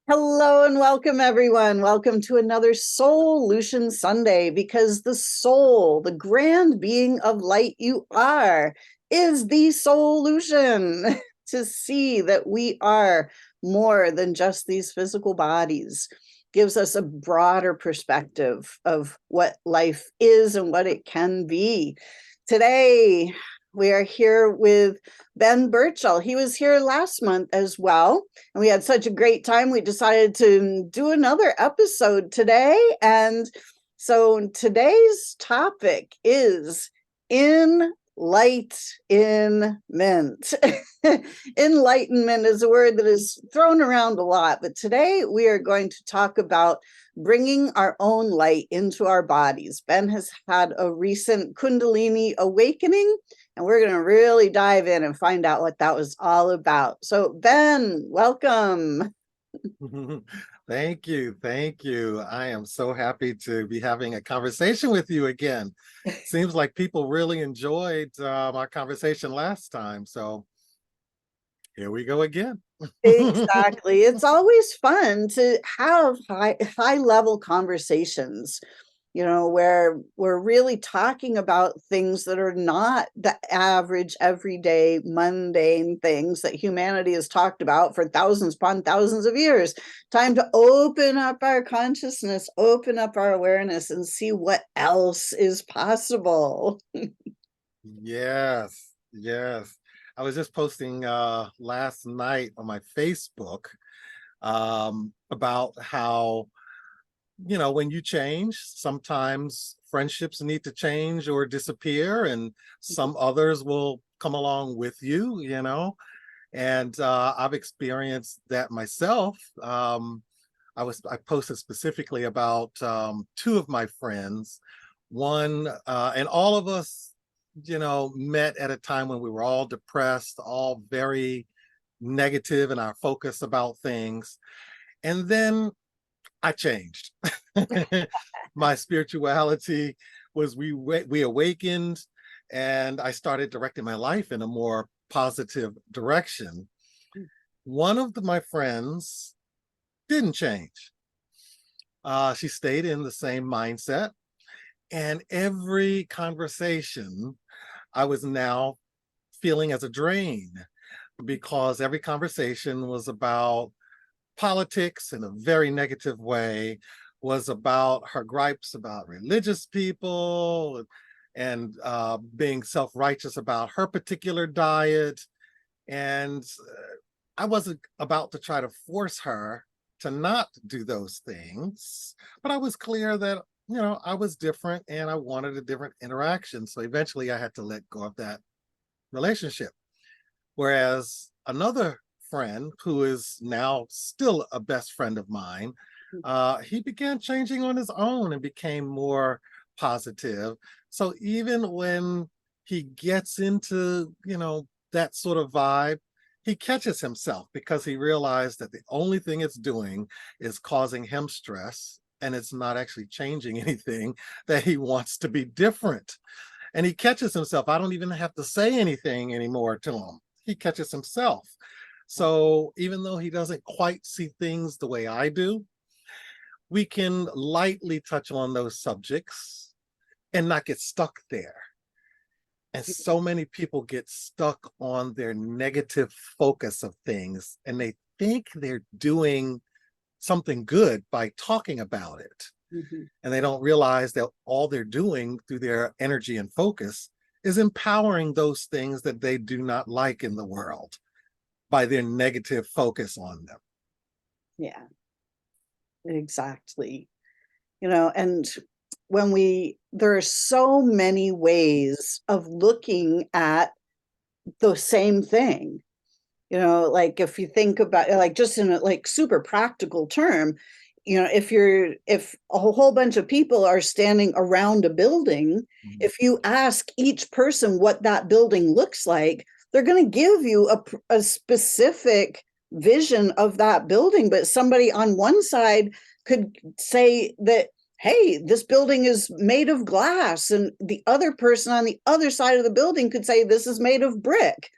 Hello and welcome, everyone. Welcome to another Soul-lution Sunday, because the soul, the grand being of light you are, is the solution to see that we are more than just these physical bodies. Gives us a broader perspective of what life is and what it can be. Today, we are here with Ben Burchall. He was here last month as well, and we had such a great time. We decided to do another episode today. And so today's topic is In-Light-In-ment. Enlightenment is a word that is thrown around a lot, but today we are going to talk about bringing our own light into our bodies. Ben has had a recent Kundalini Awakening, and we're going to really dive in and find out what that was all about. So, Ben, welcome. Thank you. Thank you. I am so happy to be having a conversation with you again. Seems like people really enjoyed our conversation last time. So here we go again. Exactly. It's always fun to have high level conversations, where we're really talking about things that are not the average, everyday, mundane things that humanity has talked about for thousands upon thousands of years. Time to open up our consciousness, open up our awareness, and see what else is possible. Yes, yes. I was just posting last night on my Facebook about how, when you change, sometimes friendships need to change or disappear, and some others will come along with you. And I've experienced that myself. I posted specifically about two of my friends. One, and all of us, met at a time when we were all depressed, all very negative in our focus about things. And then I changed. My spirituality was we awakened, and I started directing my life in a more positive direction. One of my friends didn't change. She stayed in the same mindset, and every conversation I was now feeling as a drain, because every conversation was about politics in a very negative way, was about her gripes about religious people, and being self-righteous about her particular diet. And I wasn't about to try to force her to not do those things, but I was clear that, I was different and I wanted a different interaction. So eventually I had to let go of that relationship. Whereas another friend, who is now still a best friend of mine, he began changing on his own and became more positive. So even when he gets into, that sort of vibe, he catches himself, because he realized that the only thing it's doing is causing him stress, and it's not actually changing anything, that he wants to be different. And he catches himself. I don't even have to say anything anymore to him. He catches himself. So even though he doesn't quite see things the way I do, we can lightly touch on those subjects and not get stuck there. And so many people get stuck on their negative focus of things, and they think they're doing something good by talking about it. Mhm. And they don't realize that all they're doing through their energy and focus is empowering those things that they do not like in the world by their negative focus on them. Yeah, exactly. And there are so many ways of looking at the same thing. Like if you think about it, like just in a like super practical term, if a whole bunch of people are standing around a building, Mhm. if you ask each person what that building looks like, they're going to give you a specific vision of that building. But somebody on one side could say that, hey, this building is made of glass, and the other person on the other side of the building could say this is made of brick,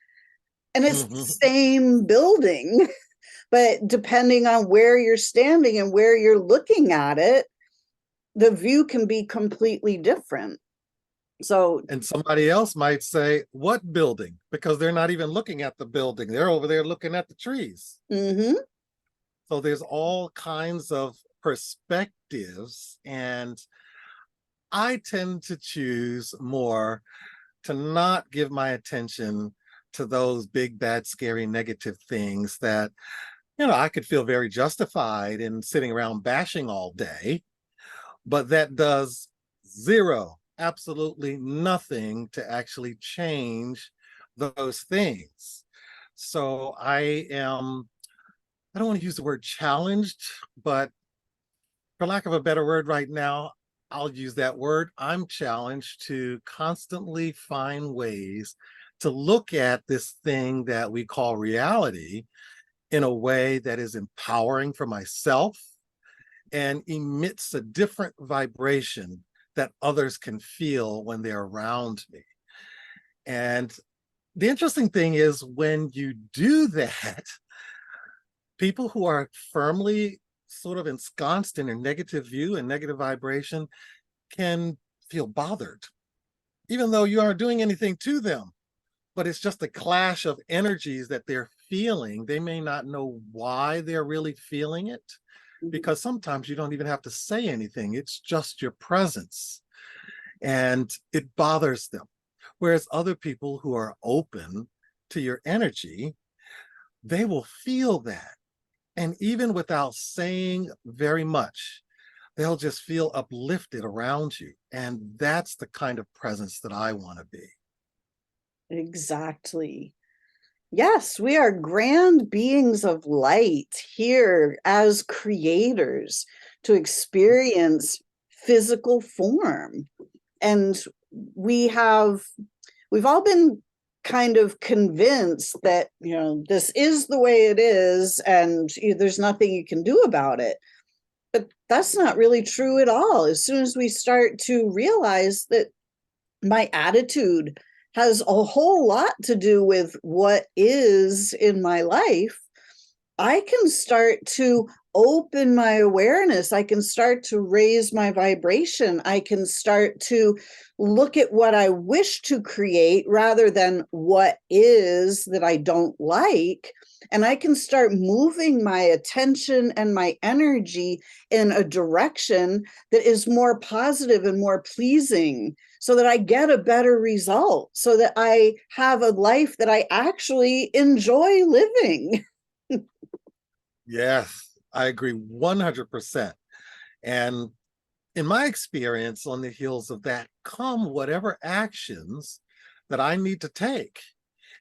and it's the Mhm. same building, But depending on where you're standing and where you're looking at it, the view can be completely different. So, And somebody else might say, what building? Because they're not even looking at the building. They're over there looking at the trees. mm-hmm. So there's all kinds of perspectives. And I tend to choose more to not give my attention to those big, bad, scary, negative things that, I could feel very justified in sitting around bashing all day, but that does zero, absolutely nothing to actually change those things. So I don't want to use the word challenged, but for lack of a better word right now, I'll use that word. I'm challenged to constantly find ways to look at this thing that we call reality in a way that is empowering for myself and emits a different vibration that others can feel when they're around me. And the interesting thing is when you do that, people who are firmly sort of ensconced in a negative view and negative vibration can feel bothered, even though you aren't doing anything to them. But it's just a clash of energies that they're feeling. They may not know why they're really feeling it, because sometimes you don't even have to say anything. It's just your presence and it bothers them. Whereas other people who are open to your energy, they will feel that. And even without saying very much, they'll just feel uplifted around you. And that's the kind of presence that I want to be. Exactly. Yes, we are grand beings of light here as creators to experience physical form. And we've all been kind of convinced that, this is the way it is and there's nothing you can do about it. But that's not really true at all. As soon as we start to realize that my attitude has a whole lot to do with what is in my life, I can start to open my awareness. I can start to raise my vibration. I can start to look at what I wish to create rather than what is that I don't like. And I can start moving my attention and my energy in a direction that is more positive and more pleasing so that I get a better result, so that I have a life that I actually enjoy living. Yes, I agree 100%. And in my experience, on the heels of that come whatever actions that I need to take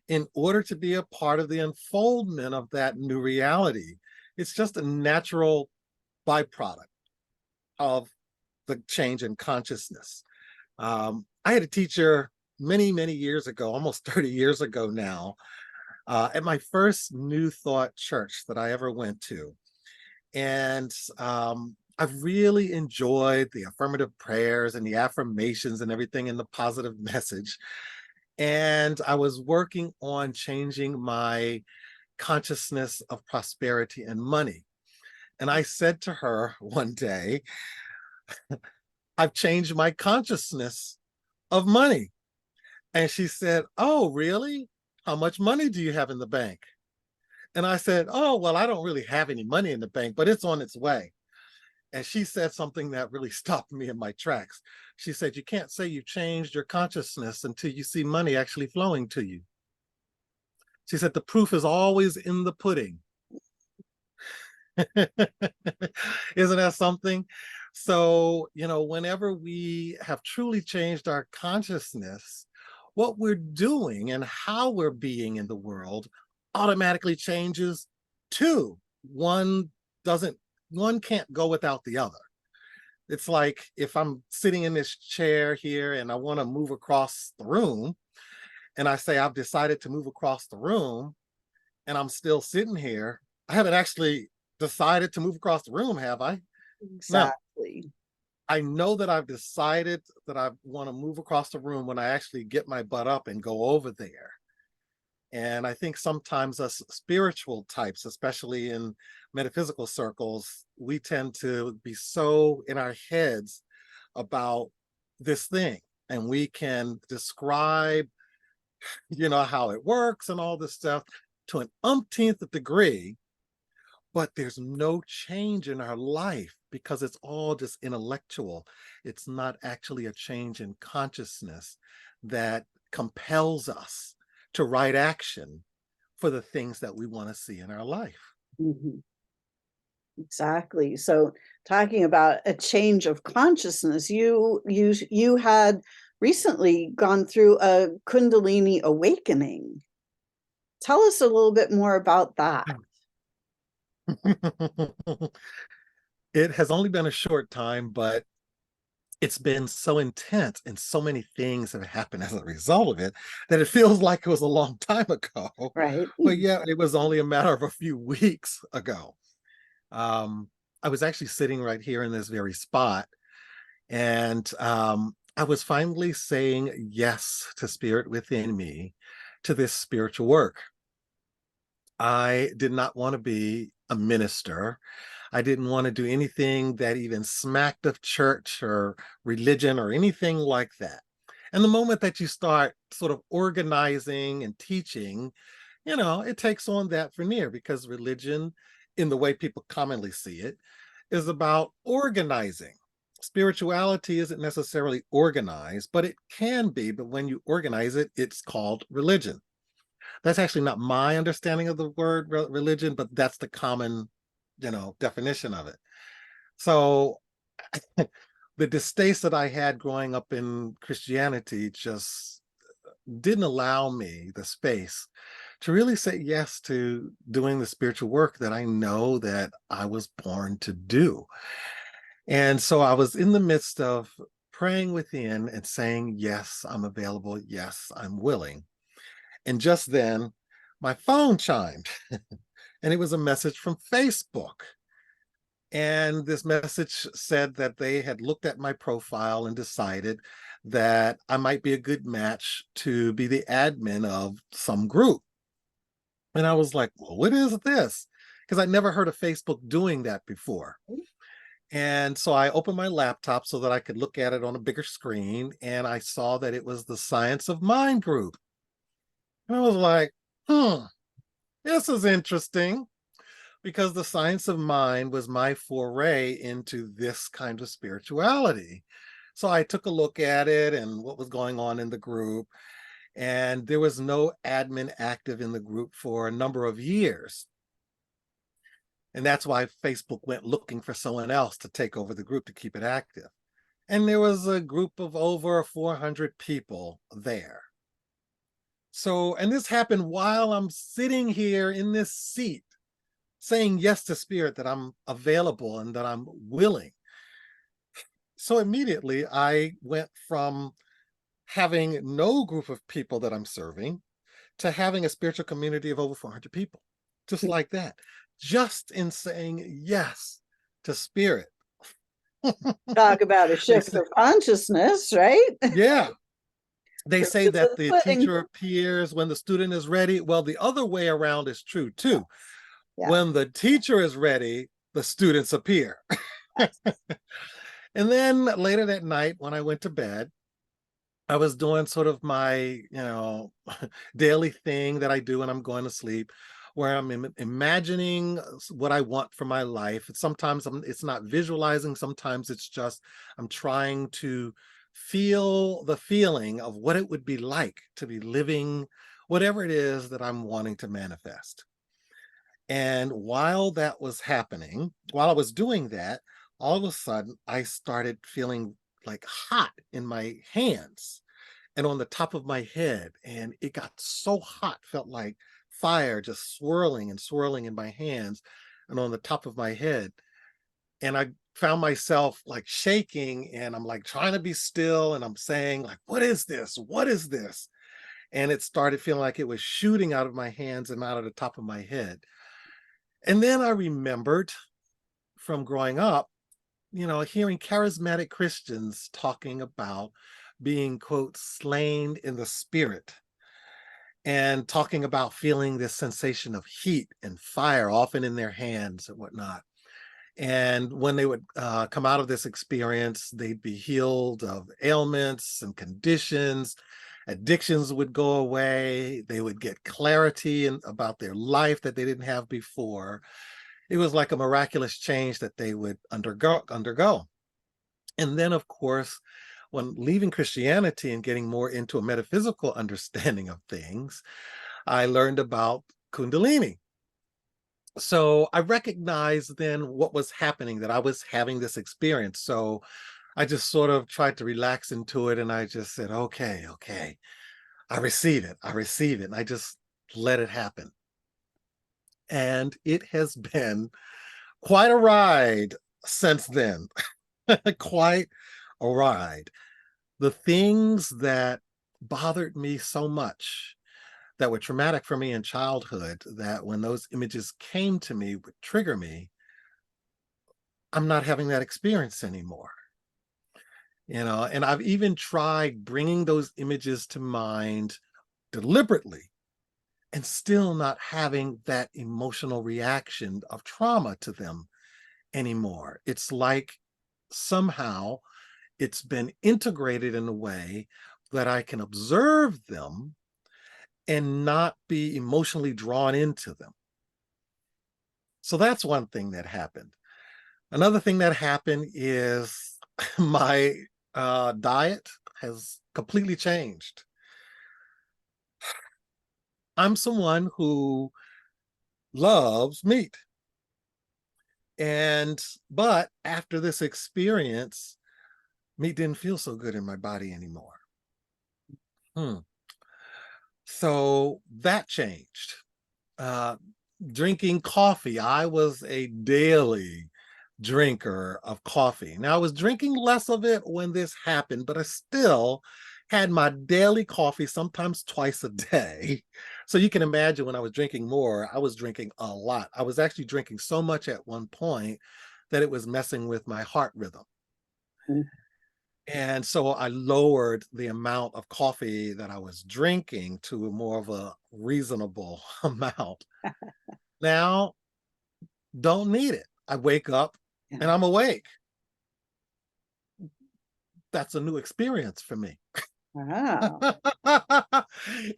in order to be a part of the unfoldment of that new reality. It's just a natural byproduct of the change in consciousness. I had a teacher many, many years ago, almost 30 years ago now, at my first New Thought church that I ever went to. And I've really enjoyed the affirmative prayers and the affirmations and everything in the positive message. And I was working on changing my consciousness of prosperity and money. And I said to her one day, I've changed my consciousness of money. And she said, oh, really? How much money do you have in the bank? And I said, oh, well, I don't really have any money in the bank, but it's on its way. And she said something that really stopped me in my tracks. She said, you can't say you changed your consciousness until you see money actually flowing to you. She said, the proof is always in the pudding. Isn't that something? So, whenever we have truly changed our consciousness, what we're doing and how we're being in the world automatically changes too. One can't go without the other. It's like if I'm sitting in this chair here and I want to move across the room, and I say I've decided to move across the room, and I'm still sitting here, I haven't actually decided to move across the room, have I? No. Exactly. I know that I've decided that I want to move across the room when I actually get my butt up and go over there. And I think sometimes us spiritual types, especially in metaphysical circles, we tend to be so in our heads about this thing. And we can describe, how it works and all this stuff to an umpteenth degree, but there's no change in our life because it's all just intellectual. It's not actually a change in consciousness that compels us to right action for the things that we want to see in our life. Mhm. Exactly. So talking about a change of consciousness, you had recently gone through a Kundalini awakening. Tell us a little bit more about that. It has only been a short time, but it's been so intense and so many things have happened as a result of it that it feels like it was a long time ago. Right. But yeah, it was only a matter of a few weeks ago. Um, I was actually sitting right here in this very spot, and I was finally saying yes to spirit within me, to this spiritual work. I did not want to be a minister. I didn't want to do anything that even smacked of church or religion or anything like that. And the moment that you start sort of organizing and teaching, it takes on that veneer, because religion, in the way people commonly see it, is about organizing. Spirituality isn't necessarily organized, but it can be. But when you organize it, it's called religion. That's actually not my understanding of the word religion, but that's the common, definition of it. So the distaste that I had growing up in Christianity just didn't allow me the space to really say yes to doing the spiritual work that I know that I was born to do. And so I was in the midst of praying within and saying, yes, I'm available. Yes, I'm willing. And just then, my phone chimed, and it was a message from Facebook. And this message said that they had looked at my profile and decided that I might be a good match to be the admin of some group. And I was like, well, what is this? Because I'd never heard of Facebook doing that before. And so I opened my laptop so that I could look at it on a bigger screen. And I saw that it was the Science of Mind group. And I was like, this is interesting, because the Science of Mind was my foray into this kind of spirituality. So I took a look at it and what was going on in the group. And there was no admin active in the group for a number of years. And that's why Facebook went looking for someone else to take over the group to keep it active. And there was a group of over 400 people there. So, and this happened while I'm sitting here in this seat saying yes to spirit, that I'm available and that I'm willing. So immediately I went from having no group of people that I'm serving to having a spiritual community of over 400 people, just like that, just in saying yes to spirit. Talk about a They shift say, of consciousness, right? yeah, they Proof say is in that the the pudding. teacher appears when the student is ready. Well, the other way around is true too. Yeah. When the teacher is ready, the students appear. And then later that night, when I went to bed, I was doing sort of my, daily thing that I do when I'm going to sleep, where I'm imagining what I want for my life. Sometimes it's not visualizing. Sometimes it's just I'm trying to feel the feeling of what it would be like to be living whatever it is that I'm wanting to manifest. And while that was happening, while I was doing that, all of a sudden I started feeling like hot in my hands and on the top of my head. And it got so hot, felt like fire just swirling and swirling in my hands and on the top of my head. And I found myself like shaking, and I'm like trying to be still. And I'm saying, like, what is this? What is this? And it started feeling like it was shooting out of my hands and out of the top of my head. And then I remembered from growing up, hearing charismatic Christians talking about being, quote, slain in the spirit. and talking about feeling this sensation of heat and fire, often in their hands and whatnot. And when they would come out of this experience, they'd be healed of ailments and conditions. Addictions would go away. They would get clarity about their life that they didn't have before. It was like a miraculous change that they would undergo. And then, of course, when leaving Christianity and getting more into a metaphysical understanding of things, I learned about Kundalini. So I recognized then what was happening, that I was having this experience. So I just sort of tried to relax into it, and I just said, okay, okay, I receive it. I receive it. And I just let it happen. And it has been quite a ride since then. Quite a ride. The things that bothered me so much, that were traumatic for me in childhood, that when those images came to me would trigger me, I'm not having that experience anymore. And I've even tried bringing those images to mind deliberately and still not having that emotional reaction of trauma to them anymore. It's like somehow it's been integrated in a way that I can observe them and not be emotionally drawn into them. So that's one thing that happened. Another thing that happened is my diet has completely changed. I'm someone who loves meat. But after this experience, meat didn't feel so good in my body anymore. Hmm. So that changed. Uh, Drinking coffee. I was a daily drinker of coffee. Now, I was drinking less of it when this happened, but I still had my daily coffee, sometimes twice a day. So you can imagine when I was drinking more, I was drinking a lot. I was actually drinking so much at one point that it was messing with my heart rhythm. Mm. And so I lowered the amount of coffee that I was drinking to more of a reasonable amount. Now, don't need it. I wake up and Yeah. I'm awake. That's a new experience for me. Wow.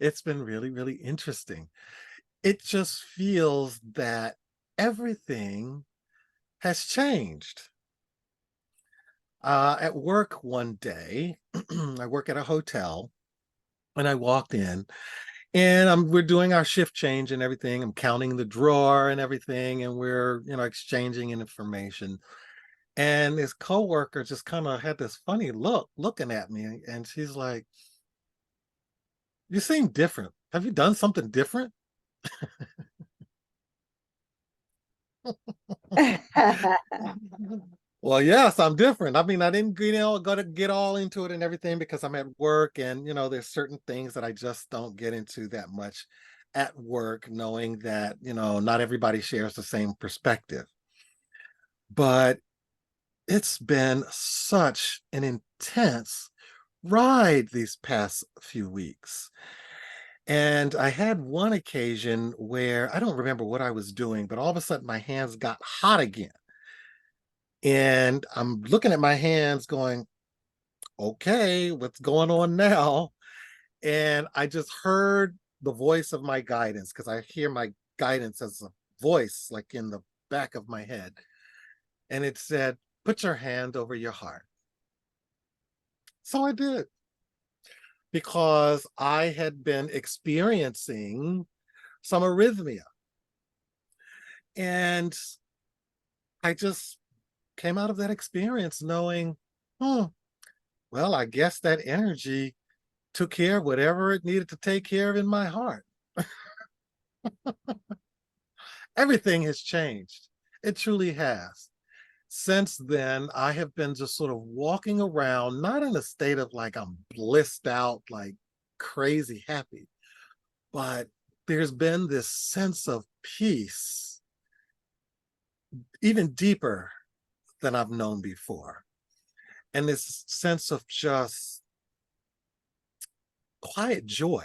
It's been really, really interesting. It just feels that everything has changed. At work one day, I work at a hotel, and I walked in, and we're doing our shift change and everything. I'm counting the drawer and everything, and we're exchanging information. And this coworker just kind of had this funny look looking at me, and she's like, "You seem different. Have you done something different?" Well, yes, I'm different. I mean, I didn't, go to get all into it and everything because I'm at work, and there's certain things that I just don't get into that much at work, knowing that not everybody shares the same perspective. But it's been such an intense ride these past few weeks. And I had one occasion where I don't remember what I was doing, but all of a sudden my hands got hot again. And I'm looking at my hands going, okay, what's going on now? And I just heard the voice of my guidance, because I hear my guidance as a voice like in the back of my head. And it said, put your hand over your heart. So I did, because I had been experiencing some arrhythmia. And I just came out of that experience knowing, hmm, well, I guess that energy took care of whatever it needed to take care of in my heart. Everything has changed. It truly has. Since then, I have been just sort of walking around, not in a state of like I'm blissed out, like crazy happy, but there's been this sense of peace, even deeper than I've known before. And this sense of just quiet joy.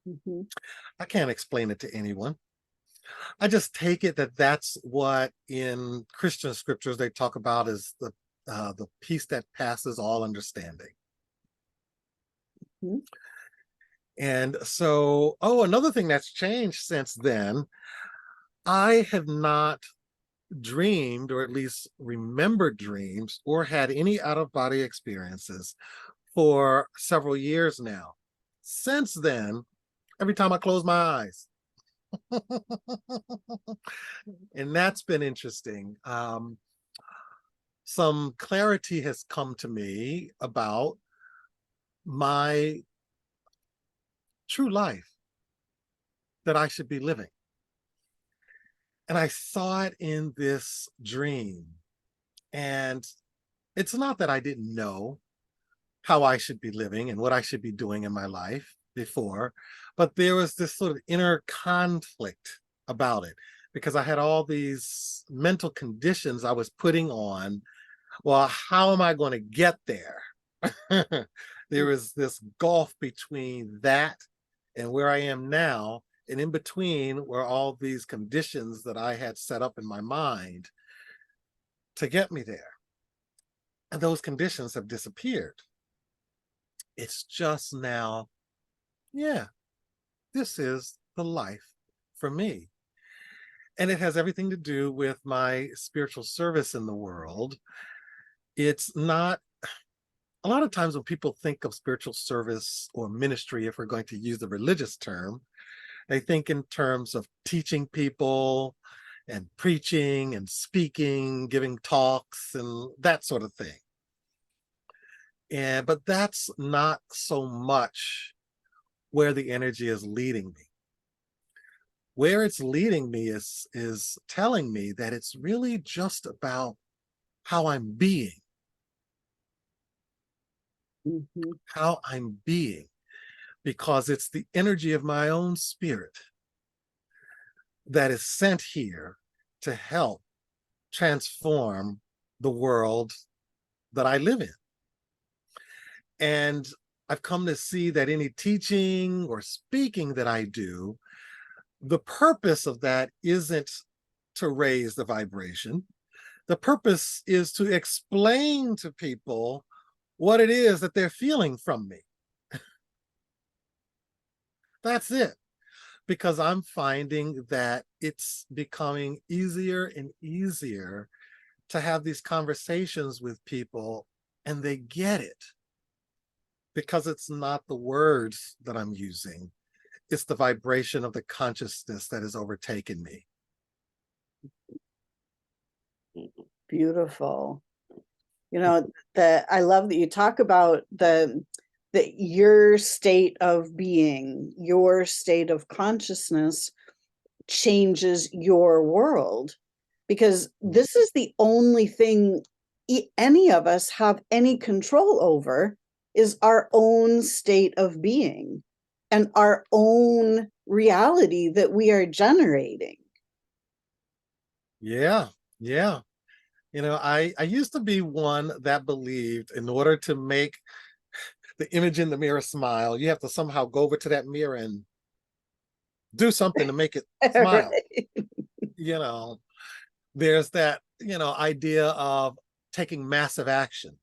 Mhm. I can't explain it to anyone. I just take it that that's what in Christian scriptures they talk about as the peace that passes all understanding. Mhm. And so, oh, another thing that's changed since then, I have not dreamed, or at least remembered dreams, or had any out of body experiences for several years now. Since then, every time I close my eyes, and that's been interesting. Some clarity has come to me about my true life that I should be living. And I saw it in this dream. And it's not that I didn't know how I should be living and what I should be doing in my life before, but there was this sort of inner conflict about it because I had all these mental conditions I was putting on. Well, how am I going to get there? There is this gulf between that and where I am now. And in between were all these conditions that I had set up in my mind to get me there. And those conditions have disappeared. It's just now, yeah, this is the life for me. And it has everything to do with my spiritual service in the world. It's not, a lot of times when people think of spiritual service or ministry, if we're going to use the religious term, they think in terms of teaching people and preaching and speaking, giving talks and that sort of thing. And but that's not so much where the energy is leading me. Where it's leading me is telling me that it's really just about how I'm being, Mhm. how I'm being, because it's the energy of my own spirit that is sent here to help transform the world that I live in. And I've come to see that any teaching or speaking that I do, the purpose of that isn't to raise the vibration. The purpose is to explain to people what it is that they're feeling from me. That's it. Because I'm finding that it's becoming easier and easier to have these conversations with people and they get it because it's not the words that I'm using, it's the vibration of the consciousness that has overtaken me. Beautiful. You know, that I love that you talk about the your state of being, your state of consciousness changes your world, because this is the only thing any of us have any control over, is our own state of being and our own reality that we are generating. Yeah, yeah. You know, I used to be one that believed in order to make the image in the mirror smile, you have to somehow go over to that mirror and do something to make it smile. Right. You know, there's that, idea of taking massive action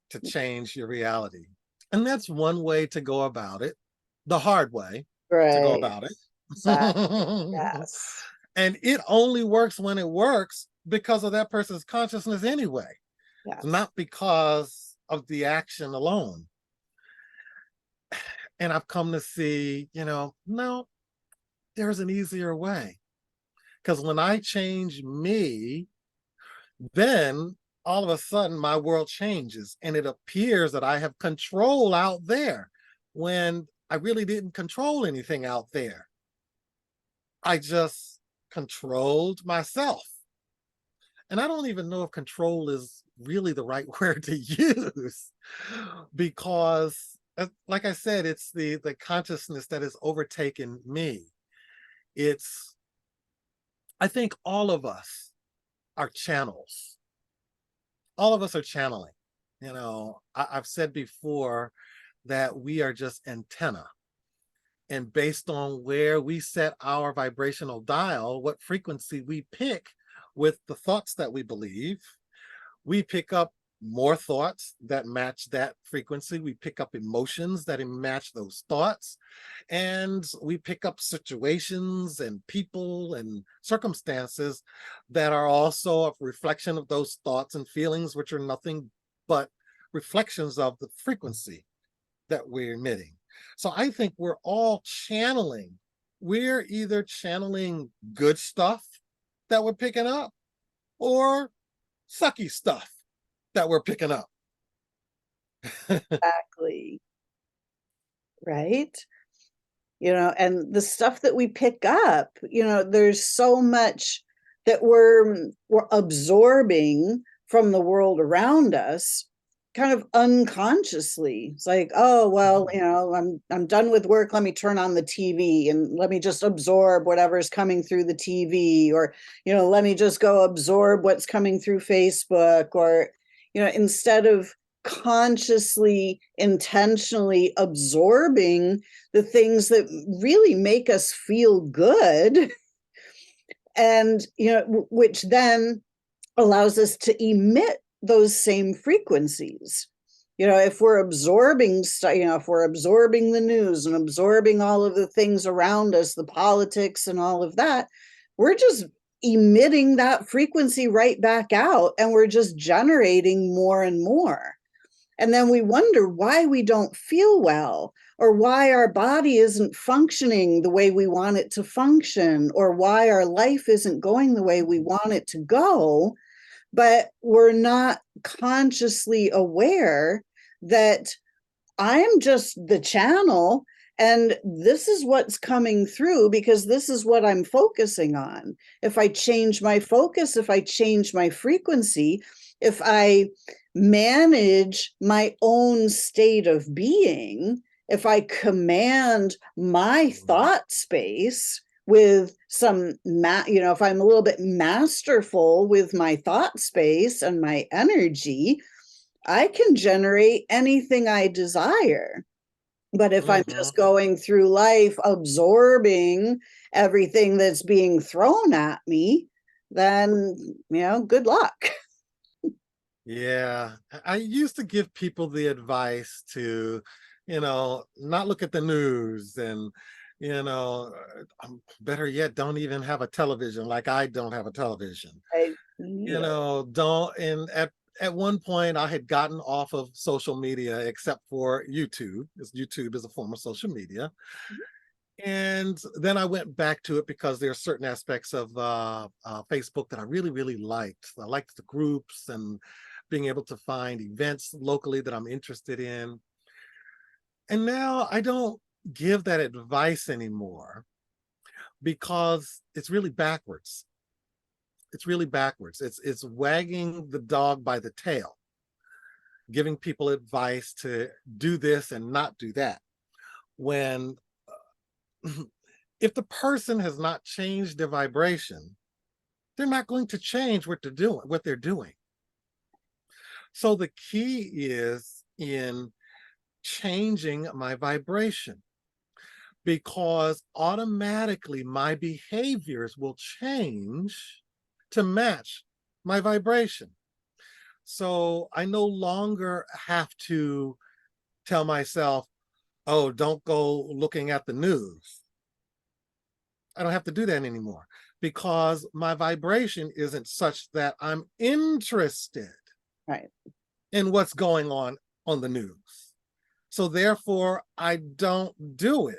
to change your reality. And that's one way to go about it, the hard way to go Right. about it. Exactly. Yes. And it only works when it works because of that person's consciousness anyway, Yes. not because of the action alone. And I've come to see, no, there's an easier way. Because when I change me, then all of a sudden my world changes and it appears that I have control out there when I really didn't control anything out there. I just controlled myself. And I don't even know if control is really the right word to use because like I said, it's the consciousness that has overtaken me. It's, I think all of us are channels. All of us are channeling. I've said before that we are just antenna. And based on where we set our vibrational dial, what frequency we pick with the thoughts that we believe, we pick up more thoughts that match that frequency. We pick up emotions that match those thoughts. And we pick up situations and people and circumstances that are also a reflection of those thoughts and feelings, which are nothing but reflections of the frequency that we're emitting. So I think we're all channeling. We're either channeling good stuff that we're picking up or sucky stuff that we're picking up. Exactly. Right? And the stuff that we pick up, there's so much that we're absorbing from the world around us kind of unconsciously. It's like, oh, well, I'm done with work, let me turn on the TV and let me just absorb whatever's coming through the TV, or let me just go absorb what's coming through Facebook, or instead of consciously, intentionally absorbing the things that really make us feel good, and which then allows us to emit those same frequencies. If we're absorbing if we're absorbing the news and absorbing all of the things around us, the politics and all of that, we're just emitting that frequency right back out, and we're just generating more and more. And then we wonder why we don't feel well, or why our body isn't functioning the way we want it to function, or why our life isn't going the way we want it to go. But we're not consciously aware that I'm just the channel, and this is what's coming through because this is what I'm focusing on. If I change my focus, if I change my frequency, if I manage my own state of being, if I command my thought space with some, if I'm a little bit masterful with my thought space and my energy, I can generate anything I desire. But if I'm just going through life absorbing everything that's being thrown at me, then, good luck. Yeah, I used to give people the advice to, not look at the news and, better yet, don't even have a television, like I don't have a television. Don't, and at one point I had gotten off of social media except for YouTube, because YouTube is a form of social media. And then I went back to it because there are certain aspects of Facebook that I really, really liked. I liked the groups and being able to find events locally that I'm interested in. And now I don't give that advice anymore because it's really backwards. It's really backwards. It's wagging the dog by the tail, giving people advice to do this and not do that. When if the person has not changed their vibration, they're not going to change what they're doing. So the key is in changing my vibration, because automatically my behaviors will change to match my vibration. So I no longer have to tell myself, oh, don't go looking at the news. I don't have to do that anymore because my vibration isn't such that I'm interested in what's going on the news. So therefore, I don't do it.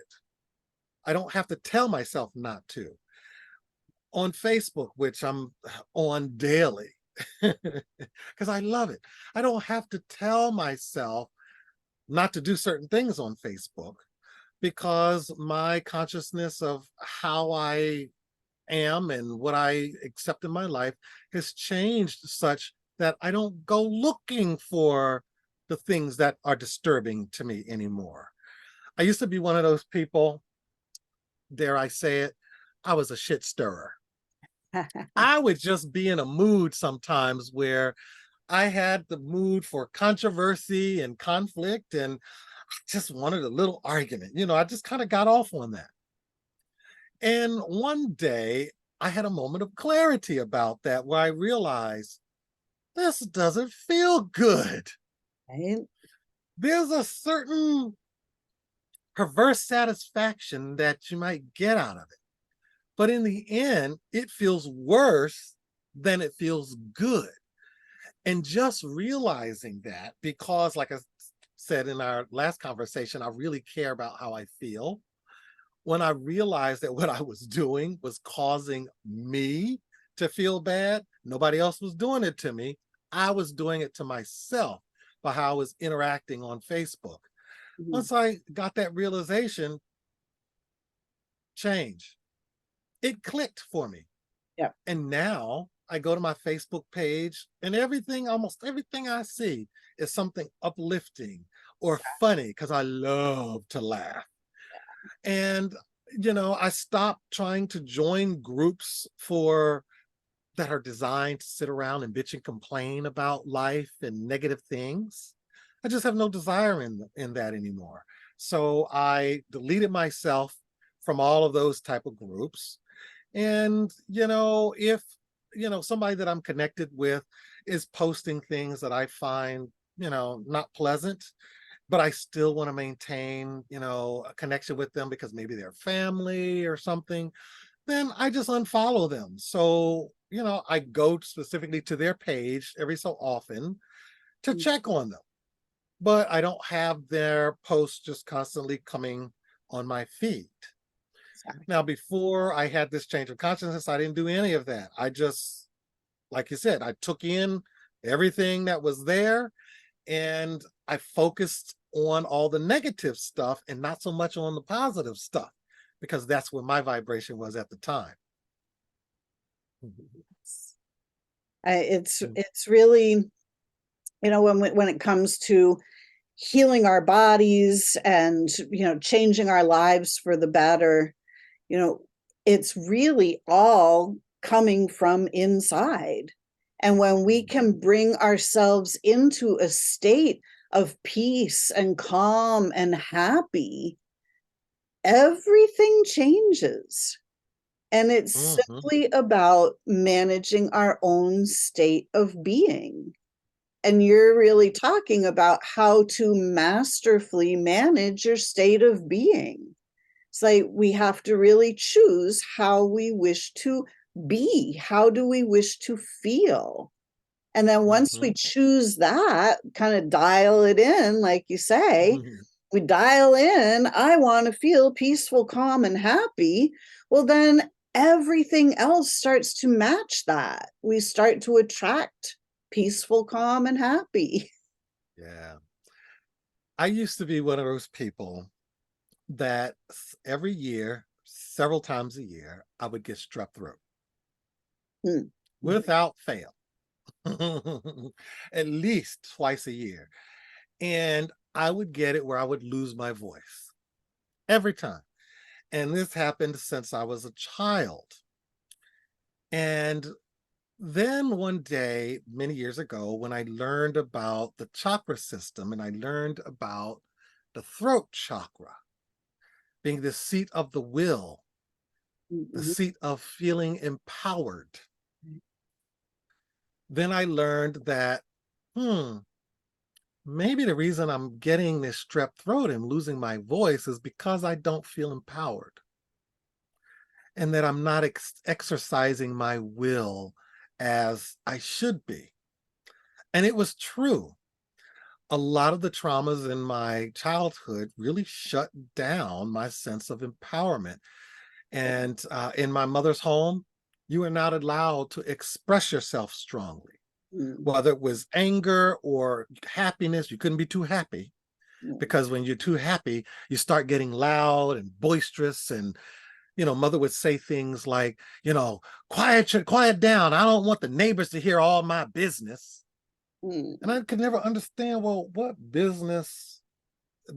I don't have to tell myself not to. On Facebook, which I'm on daily, because I love it. I don't have to tell myself not to do certain things on Facebook, because my consciousness of how I am and what I accept in my life has changed such that I don't go looking for the things that are disturbing to me anymore. I used to be one of those people, dare I say it, I was a shit stirrer. I would just be in a mood sometimes where I had the mood for controversy and conflict, and just wanted a little argument. I just kind of got off on that. And one day I had a moment of clarity about that where I realized this doesn't feel good. Right? There's a certain perverse satisfaction that you might get out of it. But in the end, it feels worse than it feels good. And just realizing that, because like I said in our last conversation, I really care about how I feel. When I realized that what I was doing was causing me to feel bad, nobody else was doing it to me. I was doing it to myself by how I was interacting on Facebook. Mhm. Once I got that realization, change, it clicked for me. Yeah. And now I go to my Facebook page and almost everything I see is something uplifting or funny because I love to laugh. And, I stopped trying to join groups that are designed to sit around and bitch and complain about life and negative things. I just have no desire in that anymore. So I deleted myself from all of those type of groups. And, if, somebody that I'm connected with is posting things that I find, not pleasant, but I still want to maintain, a connection with them because maybe they're family or something, then I just unfollow them. So, I go specifically to their page every so often to Mm. check on them, but I don't have their posts just constantly coming on my feed. Exactly. Now, before I had this change of consciousness, I didn't do any of that. I just, like you said, I took in everything that was there and I focused on all the negative stuff and not so much on the positive stuff because that's where my vibration was at the time. It's Mm. it's really, when it comes to healing our bodies and changing our lives for the better, you know it's really all coming from inside. And when we can bring ourselves into a state of peace and calm and happy, everything changes. And it's Mm-hmm. simply about managing our own state of being. And you're really talking about how to masterfully manage your state of being. It's like we have to really choose how we wish to be. How do we wish to feel? And then once Mm-hmm. we choose that, kind of dial it in, like you say, Mm-hmm. we dial in, I want to feel peaceful, calm, and happy. Well, then everything else starts to match that. We start to attract peaceful, calm, and happy. Yeah. I used to be one of those people that every year, several times a year, I would get strep throat Hmm. without fail, at least twice a year. And I would get it where I would lose my voice every time. And this happened since I was a child. And then one day, many years ago, when I learned about the chakra system and I learned about the throat chakra being the seat of the will, the Mhm. seat of feeling empowered, then I learned that, maybe the reason I'm getting this strep throat and losing my voice is because I don't feel empowered and that I'm not exercising my will as I should be. And it was true. A lot of the traumas in my childhood really shut down my sense of empowerment. And in my mother's home, you were not allowed to express yourself strongly, Mm, whether it was anger or happiness. You couldn't be too happy mm, because when you're too happy, you start getting loud and boisterous. And, mother would say things like, quiet down. I don't want the neighbors to hear all my business. And mm. I could never understand, well, what business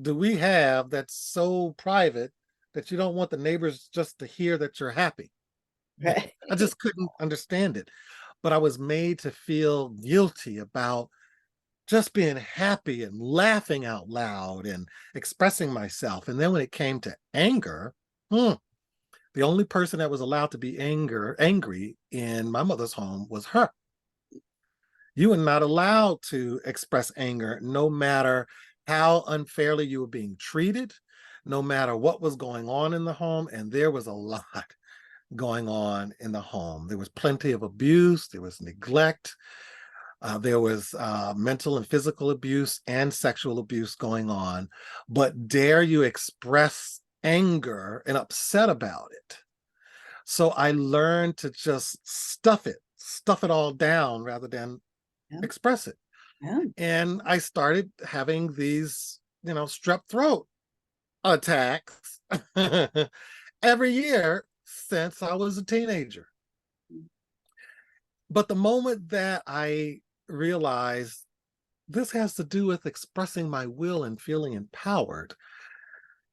do we have that's so private that you don't want the neighbors just to hear that you're happy? Right. I just couldn't understand it. But I was made to feel guilty about just being happy and laughing out loud and expressing myself. And then when it came to anger, the only person that was allowed to be angry in my mother's home was her. You were not allowed to express anger, no matter how unfairly you were being treated, no matter what was going on in the home. And there was a lot going on in the home. There was plenty of abuse, there was neglect, there was mental and physical abuse and sexual abuse going on. But dare you express anger and upset about it? So I learned to just stuff it all down rather than express it. And I started having these, strep throat attacks every year since I was a teenager. But the moment that I realized this has to do with expressing my will and feeling empowered,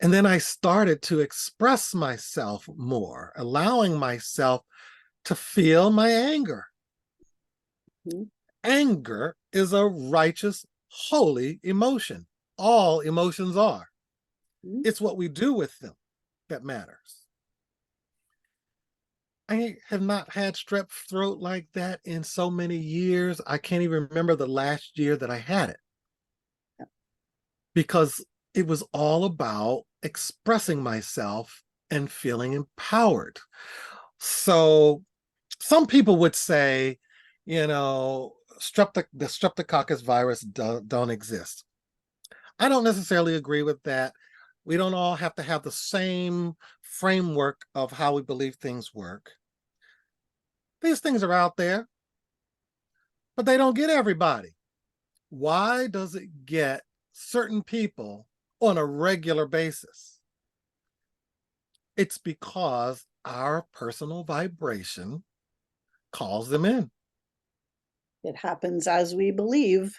and then I started to express myself more, allowing myself to feel my anger. Anger is a righteous, holy emotion. All emotions are. It's what we do with them that matters. I have not had strep throat like that in so many years. I can't even remember the last year that I had it, because it was all about expressing myself and feeling empowered. So some people would say, the streptococcus virus don't exist. I don't necessarily agree with that. We don't all have to have the same framework of how we believe things work. These things are out there, but they don't get everybody. Why does it get certain people on a regular basis? It's because our personal vibration calls them in. It happens as we believe.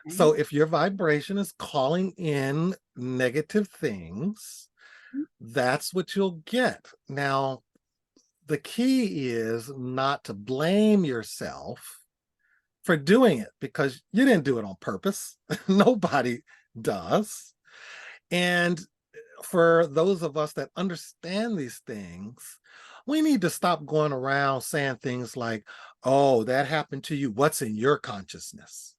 So if your vibration is calling in negative things, that's what you'll get. Now, the key is not to blame yourself for doing it, because you didn't do it on purpose. Nobody does. And for those of us that understand these things, we need to stop going around saying things like, oh, that happened to you. What's in your consciousness?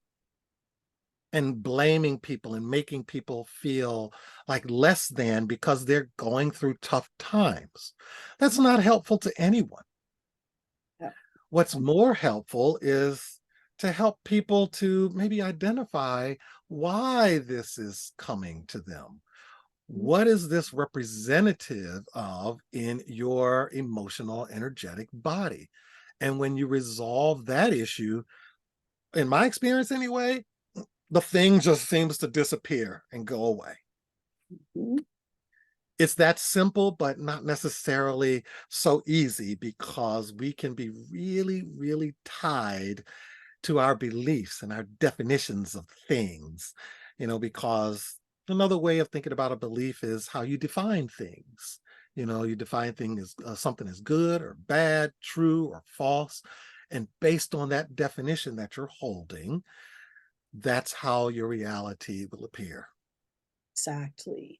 And blaming people and making people feel like less than because they're going through tough times. That's not helpful to anyone. What's more helpful is to help people to maybe identify why this is coming to them. What is this representative of in your emotional, energetic body? And when you resolve that issue, in my experience anyway, the thing just seems to disappear and go away. It's that simple, but not necessarily so easy, because we can be really, really tied to our beliefs and our definitions of things, because another way of thinking about a belief is how you define things. You define things as something as good or bad, true or false. And based on that definition that you're holding, that's how your reality will appear. Exactly.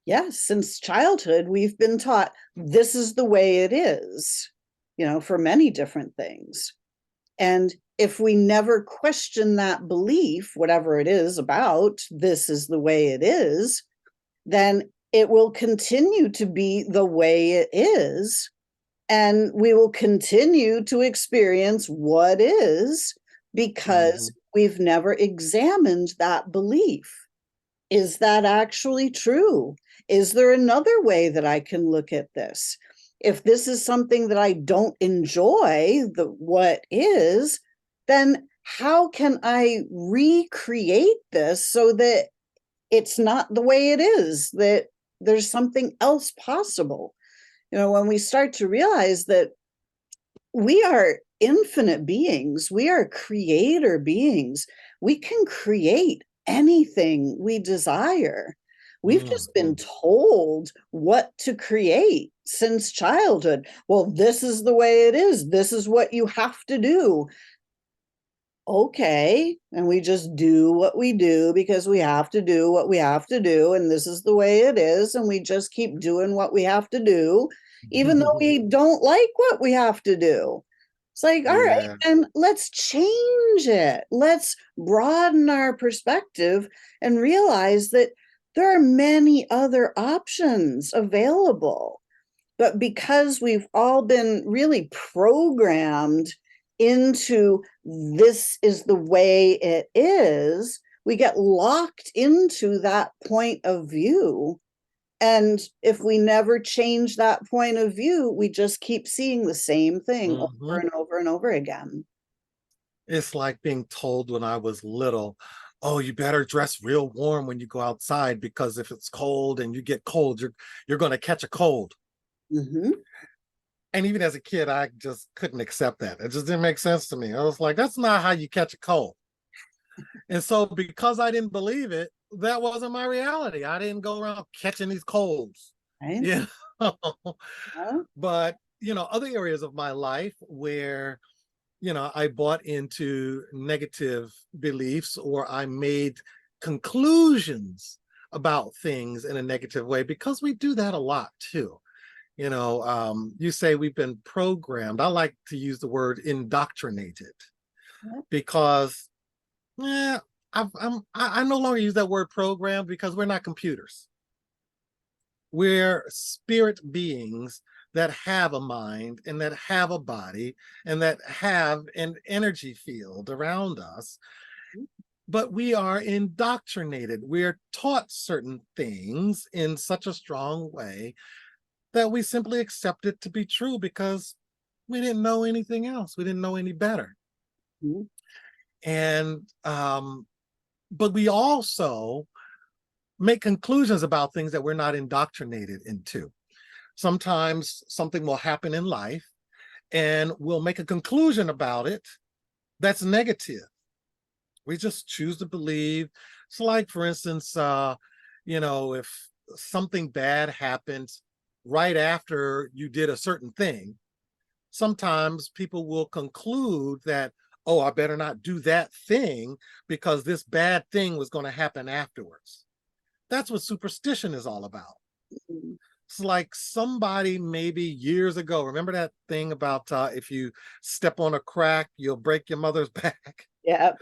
Yes, since childhood, we've been taught this is the way it is, for many different things. And if we never question that belief, whatever it is about this is the way it is, then it will continue to be the way it is. And we will continue to experience what is, because we've never examined that belief. Is that actually true? Is there another way that I can look at this? If this is something that I don't enjoy, what is, then how can I recreate this so that it's not the way it is, that there's something else possible? When we start to realize that we are infinite beings, we are creator beings, we can create anything we desire. We've just been told what to create since childhood. Well, this is the way it is. This is what you have to do. okay, and we just do what we do because we have to do what we have to do, and this is the way it is, and we just keep doing what we have to do, even though we don't like what we have to do. It's like, all right, Yeah. and let's change it. Let's broaden our perspective and realize that there are many other options available. But because we've all been really programmed into this is the way it is, we get locked into that point of view. And if we never change that point of view, we just keep seeing the same thing over Mhm. and over and over again. It's like being told when I was little, oh, you better dress real warm when you go outside because if it's cold and you get cold, you're going to catch a cold. Mm-hmm. And even as a kid, I just couldn't accept that. It just didn't make sense to me. I was like, that's not how you catch a cold. And so because I didn't believe it, that wasn't my reality. I didn't go around catching these colds. Right? Yeah. Huh? But, other areas of my life where, I bought into negative beliefs or I made conclusions about things in a negative way because we do that a lot too. You say we've been programmed. I like to use the word indoctrinated Yep. because yeah, I no longer use that word program because we're not computers. We're spirit beings that have a mind and that have a body and that have an energy field around us. But we are indoctrinated. We're taught certain things in such a strong way that we simply accept it to be true because we didn't know anything else. We didn't know any better. Mhm. And but we also make conclusions about things that we're not indoctrinated into. Sometimes something will happen in life and we'll make a conclusion about it that's negative. We just choose to believe. It's like, for instance, if something bad happens right after you did a certain thing, sometimes people will conclude that, oh, I better not do that thing because this bad thing was going to happen afterwards. That's what superstition is all about. It's like somebody maybe years ago, remember that thing about if you step on a crack, you'll break your mother's back? Yeah.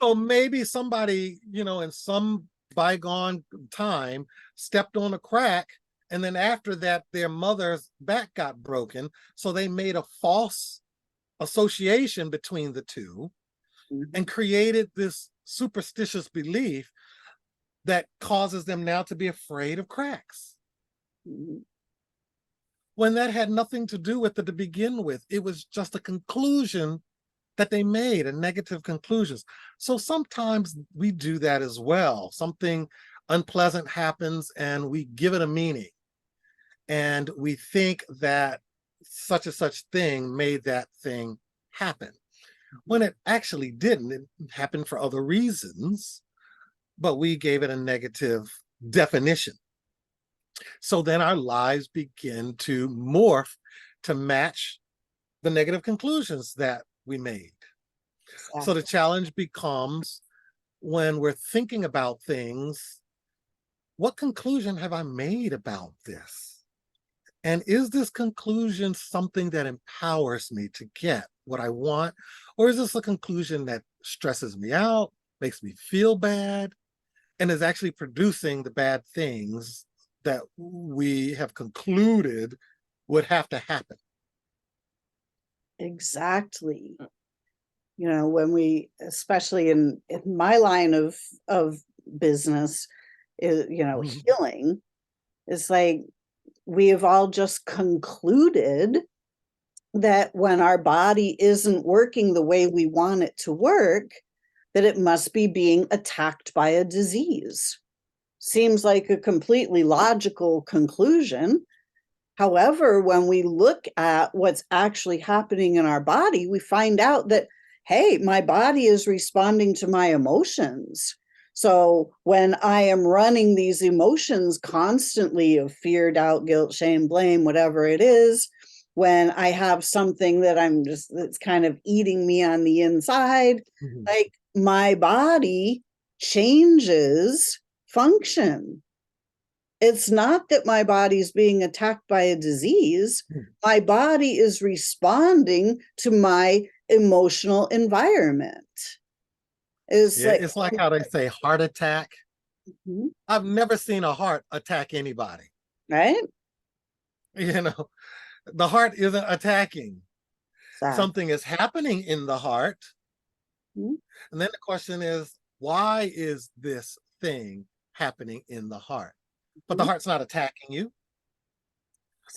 So maybe somebody, in some bygone time stepped on a crack. And then after that, their mother's back got broken. So they made a false association between the two and created this superstitious belief that causes them now to be afraid of cracks. When that had nothing to do with it to begin with. It was just a conclusion that they made, a negative conclusions. So sometimes we do that as well. Something unpleasant happens and we give it a meaning. And we think that such and such thing made that thing happen. When it actually didn't. It happened for other reasons, but we gave it a negative definition. So then our lives begin to morph to match the negative conclusions that we made. So the Exactly. challenge becomes when we're thinking about things, what conclusion have I made about this? And is this conclusion something that empowers me to get what I want? Or is this a conclusion that stresses me out, makes me feel bad, and is actually producing the bad things that we have concluded would have to happen? Exactly. When we, especially in my line of business, is healing. It's like we have all just concluded that when our body isn't working the way we want it to work, that it must be being attacked by a disease. Seems like a completely logical conclusion. However, when we look at what's actually happening in our body, we find out that, hey, my body is responding to my emotions. So when I am running these emotions constantly of fear, doubt, guilt, shame, blame, whatever it is, when I have something that that's kind of eating me on the inside, Mhm. like my body changes function. It's not that my body's being attacked by a disease. My body is responding to my emotional environment. It's Yeah, like, it's like how they say heart attack. mhm, I've never seen a heart attack anybody. right? You know, the heart isn't attacking. Exactly. Something is happening in the heart. And then the question is, why is this thing happening in the heart? But the heart's not attacking you.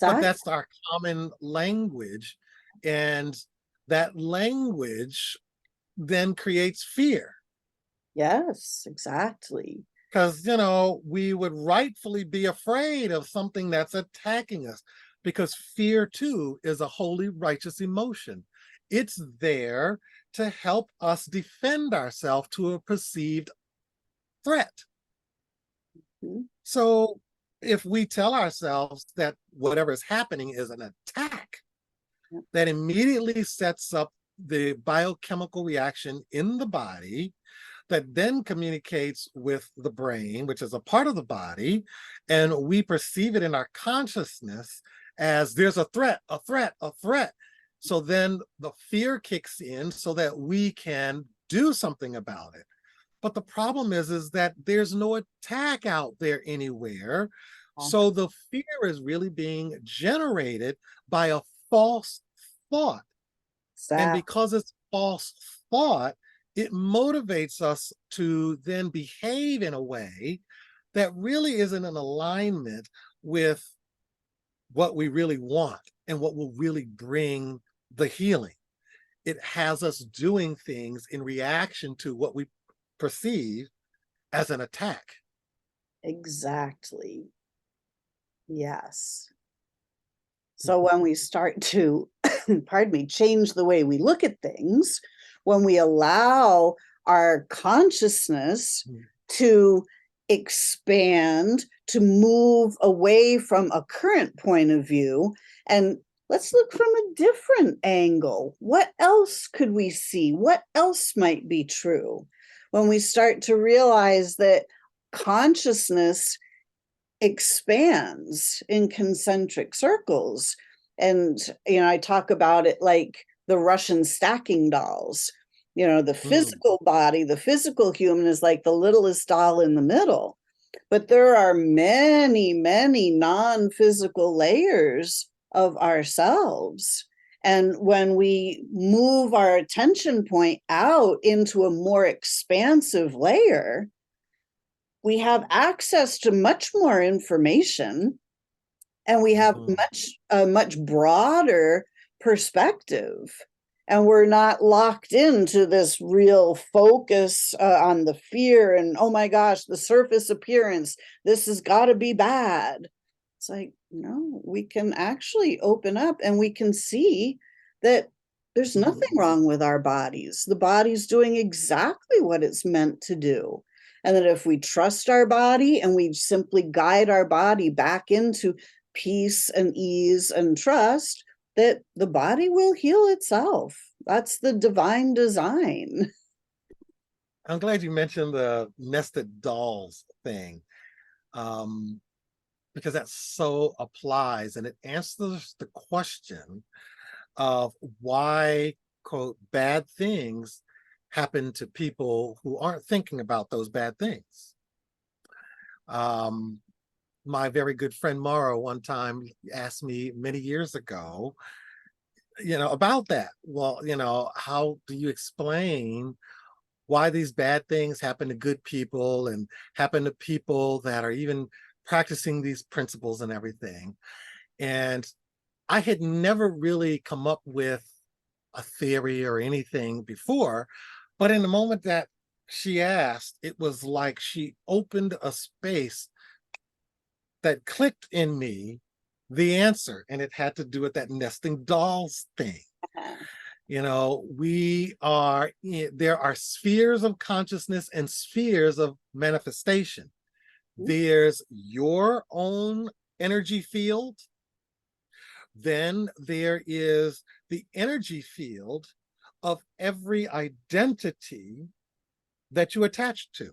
But Exactly. that's our common language. And that language then creates fear. Yes, exactly. Because, we would rightfully be afraid of something that's attacking us because fear, too, is a holy righteous emotion. It's there to help us defend ourselves to a perceived threat. Mhm. So if we tell ourselves that whatever is happening is an attack, Yep. that immediately sets up the biochemical reaction in the body that then communicates with the brain, which is a part of the body, and we perceive it in our consciousness as there's a threat, a threat, a threat. So then the fear kicks in so that we can do something about it. But the problem is that there's no attack out there anywhere. So the fear is really being generated by a false thought. And Exactly. because it's false thought, it motivates us to then behave in a way that really isn't in alignment with what we really want and what will really bring the healing. It has us doing things in reaction to what we perceive as an attack. Exactly. Yes. So when we start to, pardon me, change the way we look at things, when we allow our consciousness to expand, to move away from a current point of view, and let's look from a different angle. What else could we see? What else might be true? When we start to realize that consciousness expands in concentric circles. And, I talk about it like the Russian stacking dolls. The Mm, physical body, the physical human is like the littlest doll in the middle. But there are many, many non physical layers of ourselves. And when we move our attention point out into a more expansive layer, we have access to much more information, and we have mhm, a much broader perspective, and we're not locked into this real focus on the fear and, oh my gosh, the surface appearance, this has got to be bad. It's like, no, we can actually open up and we can see that there's mhm, nothing wrong with our bodies. The body's doing exactly what it's meant to do. And that if we trust our body and we simply guide our body back into peace and ease and trust, that the body will heal itself. That's the divine design. I'm glad you mentioned the nested dolls thing, um, because that so applies and it answers the question of why, quote, bad things happen to people who aren't thinking about those bad things. Um, my very good friend Mara one time asked me many years ago, about that. Well, how do you explain why these bad things happen to good people and happen to people that are even practicing these principles and everything? And I had never really come up with a theory or anything before, but in the moment that she asked, it was like she opened a space that clicked in me the answer, and it had to do with that nesting dolls thing. There are spheres of consciousness and spheres of manifestation. There's your own energy field, Then there is the energy field of every identity that you attach to.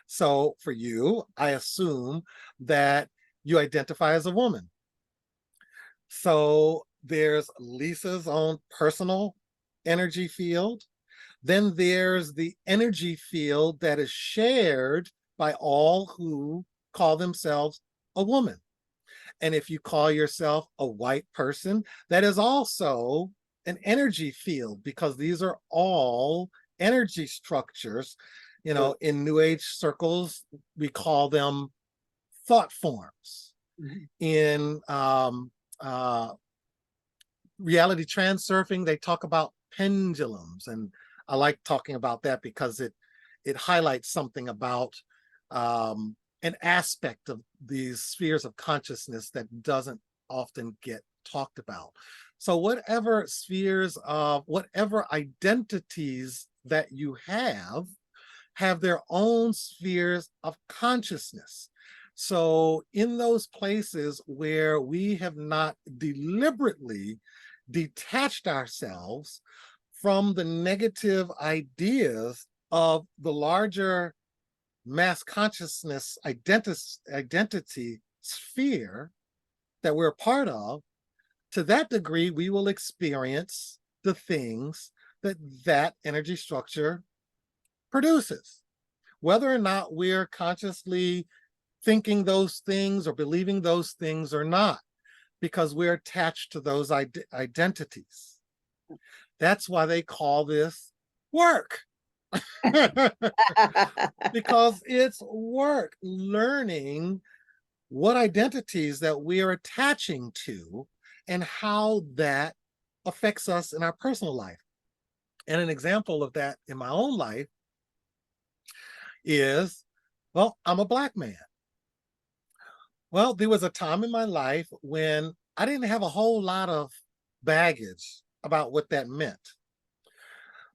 So for you, I assume that you identify as a woman. So there's Lisa's own personal energy field. Then there's the energy field that is shared by all who call themselves a woman. And if you call yourself a white person, that is also an energy field, because these are all energy structures. You know, in New Age circles, we call them thought forms. In reality transurfing, they talk about pendulums, and I like talking about that because it highlights something about an aspect of these spheres of consciousness that doesn't often get talked about. So whatever spheres of whatever identities that you have their own spheres of consciousness. So in those places where we have not deliberately detached ourselves from the negative ideas of the larger mass consciousness identity sphere that we're a part of, to that degree, we will experience the things that that energy structure produces. Whether or not we're consciously thinking those things or believing those things or not, because we're attached to those identities. That's why they call this work. Because it's work, learning what identities that we are attaching to and how that affects us in our personal life. And an example of that in my own life is, well, I'm a Black man. Well, there was a time in my life when I didn't have a whole lot of baggage about what that meant.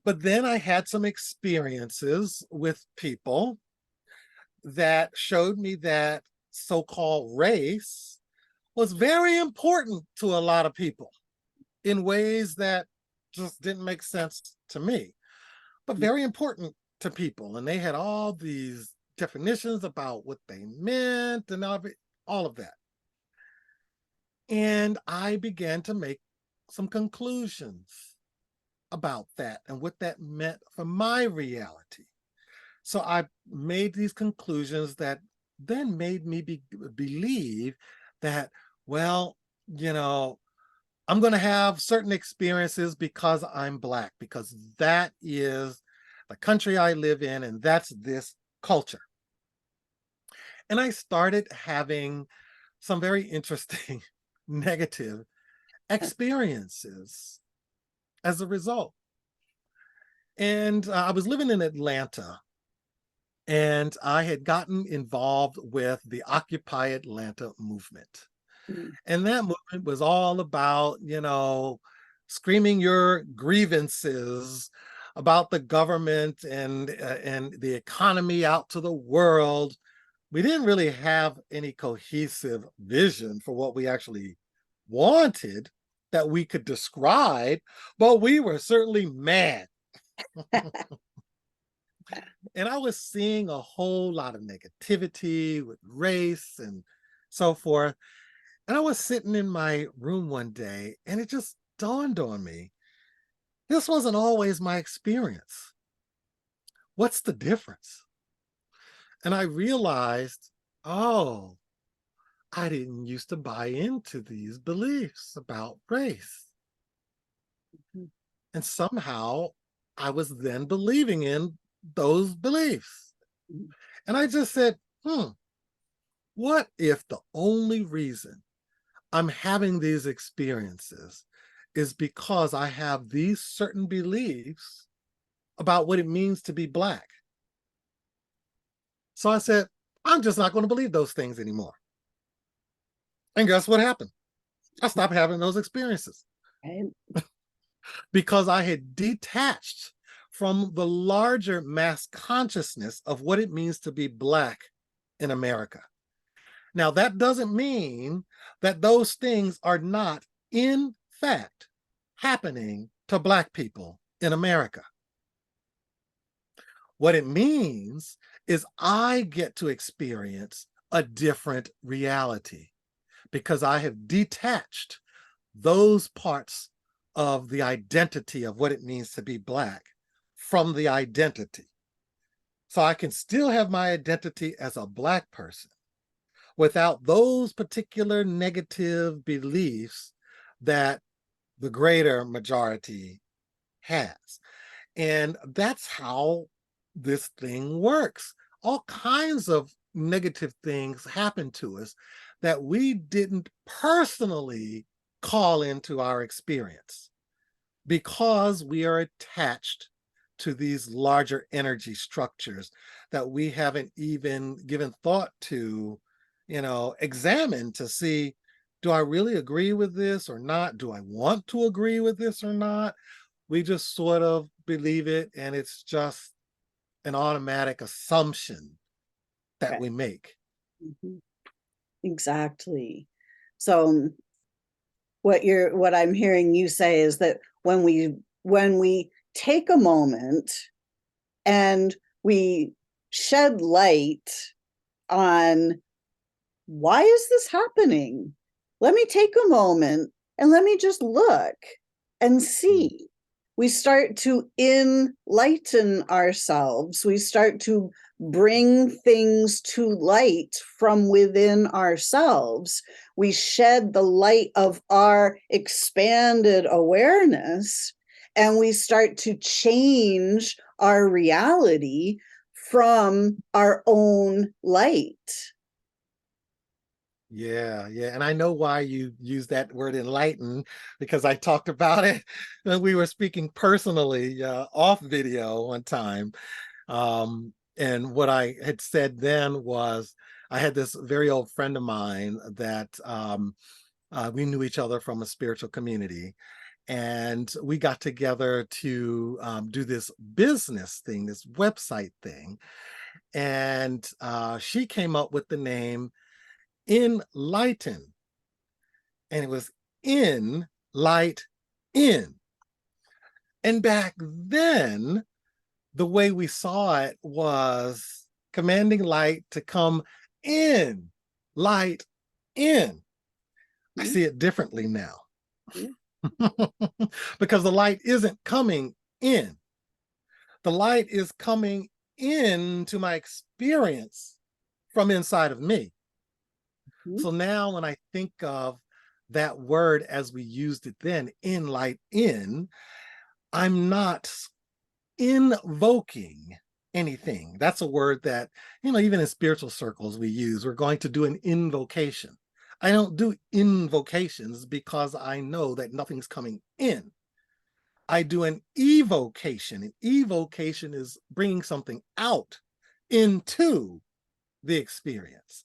But then I had some experiences with people that showed me that so-called race was very important to a lot of people in ways that just didn't make sense to me, but very important to people. And they had all these definitions about what they meant and all of that. And I began to make some conclusions about that and what that meant for my reality. So I made these conclusions that then made me believe that, well, you know, I'm going to have certain experiences because I'm Black, because that is the country I live in and that's this culture. And I started having some very interesting negative experiences as a result. And I was living in Atlanta, and I had gotten involved with the Occupy Atlanta movement. And that movement was all about, you know, screaming your grievances about the government and the economy out to the world. We didn't really have any cohesive vision for what we actually wanted that we could describe, but we were certainly mad. And I was seeing a whole lot of negativity with race and so forth. And I was sitting in my room one day and it just dawned on me, this wasn't always my experience. What's the difference? And I realized, oh, I didn't used to buy into these beliefs about race. And somehow I was then believing in those beliefs. And I just said, what if the only reason I'm having these experiences is because I have these certain beliefs about what it means to be Black? So I said, I'm just not going to believe those things anymore. And guess what happened? I stopped having those experiences. Because I had detached from the larger mass consciousness of what it means to be Black in America. Now, that doesn't mean that those things are not, in fact, happening to Black people in America. What it means is I get to experience a different reality because I have detached those parts of the identity of what it means to be Black from the identity. So I can still have my identity as a Black person without those particular negative beliefs that the greater majority has. And that's how this thing works. All kinds of negative things happen to us that we didn't personally call into our experience because we are attached to these larger energy structures that we haven't even given thought to, examine to see, do I really agree with this or not? Do I want to agree with this or not? We just sort of believe it, and it's just an automatic assumption that Right. we make. Exactly. So what I'm hearing you say is that when we take a moment and we shed light on why is this happening? Let me take a moment and let me just look and see. We start to enlighten ourselves. We start to bring things to light from within ourselves. We shed the light of our expanded awareness, and we start to change our reality from our own light. Yeah, yeah. And I know why you use that word enlighten, because I talked about it when we were speaking personally off video one time. And what I had said then was, I had this very old friend of mine that we knew each other from a spiritual community. And we got together to do this business thing, this website thing. And she came up with the name In-Lighten. And it was in, light, in. And back then, the way we saw it was commanding light to come in, light, in. I see it differently now. Because the light isn't coming in. The light is coming into my experience from inside of me. So now when I think of that word as we used it then, in, light, in, I'm not invoking anything. That's a word that, even in spiritual circles we use. We're going to do an invocation. I don't do invocations because I know that nothing's coming in. I do an evocation. An evocation is bringing something out into the experience.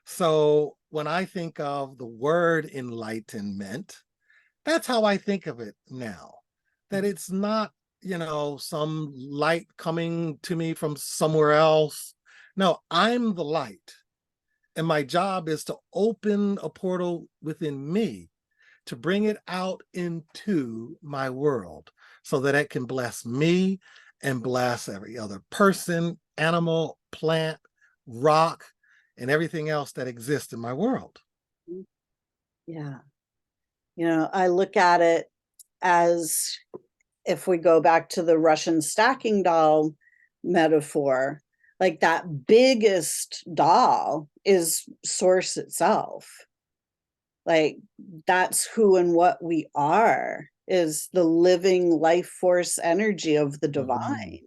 So when I think of the word enlightenment, that's how I think of it now. That it's not, some light coming to me from somewhere else. No, I'm the light. And my job is to open a portal within me to bring it out into my world so that it can bless me and bless every other person, animal, plant, rock, and everything else that exists in my world. Yeah. I look at it as, if we go back to the Russian stacking doll metaphor, like that biggest doll is source itself. Like that's who and what we are, is the living life force energy of the divine.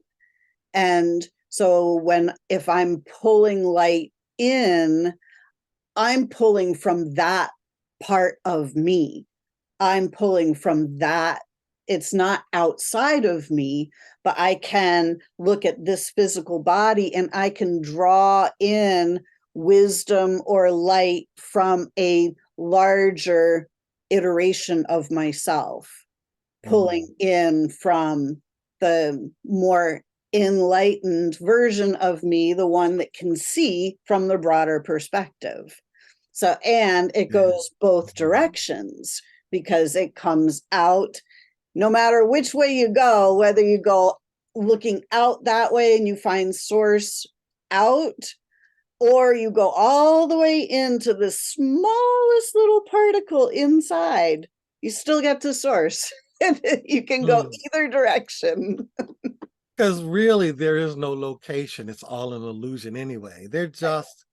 And so if I'm pulling light in, I'm pulling from that part of me. I'm pulling from that. It's not outside of me, but I can look at this physical body and I can draw in wisdom or light from a larger iteration of myself, pulling in from the more enlightened version of me, the one that can see from the broader perspective. So, and it Yeah. goes both directions because it comes out no matter which way you go, whether you go looking out that way and you find source out, or you go all the way into the smallest little particle inside, you still get to source. You can go either direction. Because really, there is no location. It's all an illusion anyway. They're just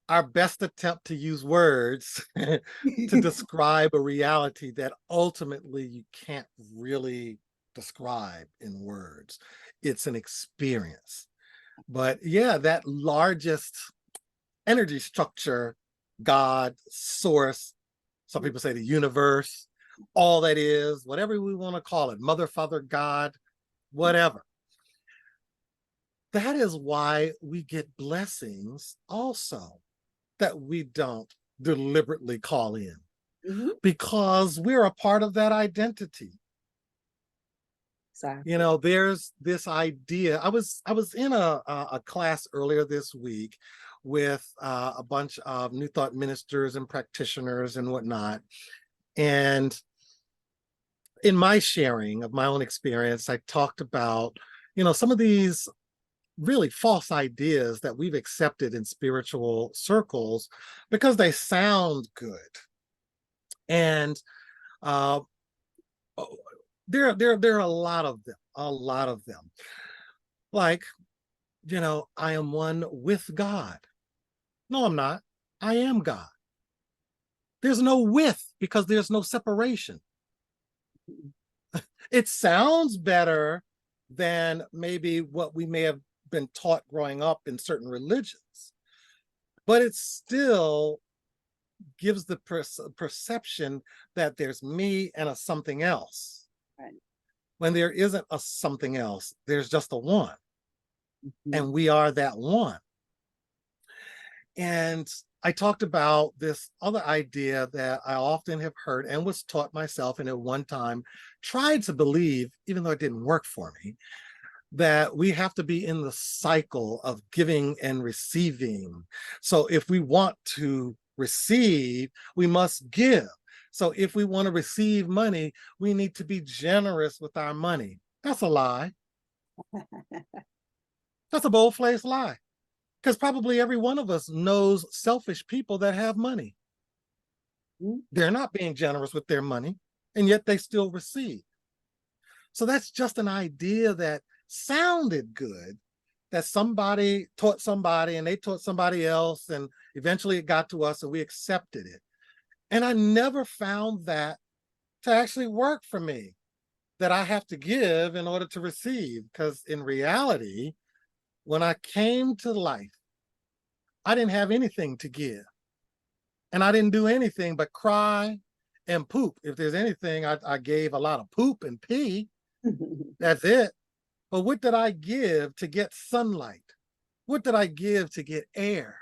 our best attempt to use words to describe a reality that ultimately you can't really describe in words. It's an experience. But yeah, that largest energy structure, God, source, some people say the universe, all that is, whatever we want to call it, mother, father, God, whatever. That is why we get blessings also that we don't deliberately call in, because we're a part of that identity. Exactly. You know, there's this idea. I was in a class earlier this week with a bunch of New Thought ministers and practitioners and whatnot. And in my sharing of my own experience, I talked about, you know, some of these really false ideas that we've accepted in spiritual circles because they sound good. And uh, there are a lot of them, a lot of them. Like, you know, I am one with God. No, I'm not. I am God. There's no with because there's no separation. It sounds better than maybe what we may have been taught growing up in certain religions, but it still gives the perception that there's me and a something else. Right. When there isn't a something else, there's just a one. And we are that one. And I talked about this other idea that I often have heard and was taught myself, and at one time tried to believe, even though it didn't work for me, that we have to be in the cycle of giving and receiving. So if we want to receive, we must give. So if we want to receive money, we need to be generous with our money. That's a lie. That's a bold-faced lie. Because probably every one of us knows selfish people that have money. They're not being generous with their money, and yet they still receive. So that's just an idea that sounded good, that somebody taught somebody and they taught somebody else, and eventually it got to us and we accepted it. And I never found that to actually work for me, that I have to give in order to receive. Because in reality, when I came to life, I didn't have anything to give. And I didn't do anything but cry and poop. If there's anything, I gave a lot of poop and pee. That's it. But what did I give to get sunlight? What did I give to get air?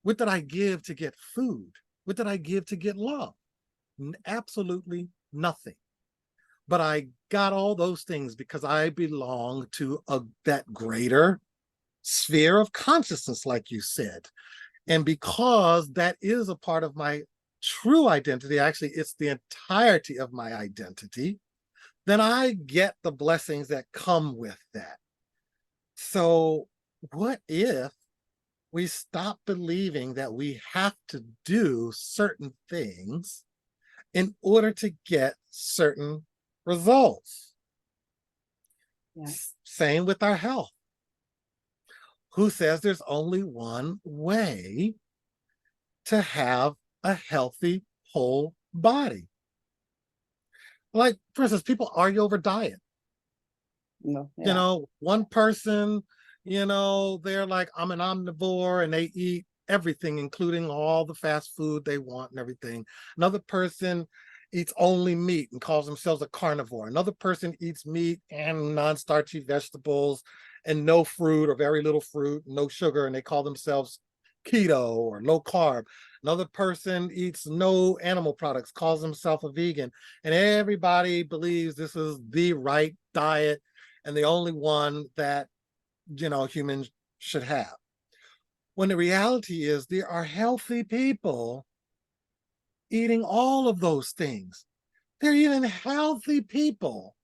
What did I give to get food? What did I give to get love? Absolutely nothing. But I got all those things because I belong to that greater sphere of consciousness, like you said. And because that is a part of my true identity, actually, it's the entirety of my identity, then I get the blessings that come with that. So what if we stop believing that we have to do certain things in order to get certain results? Yeah. Same with our health. Who says there's only one way to have a healthy, whole body? Like, for instance, people argue over diet. No, yeah. You know, one person, you know, they're like, I'm an omnivore, and they eat everything, including all the fast food they want and everything. Another person eats only meat and calls themselves a carnivore. Another person eats meat and non-starchy vegetables and no fruit or very little fruit, no sugar, and they call themselves keto or low carb. Another person eats no animal products, calls himself a vegan, and everybody believes this is the right diet and the only one that, you know, humans should have. when the reality is there are healthy people eating all of those things. There are even healthy people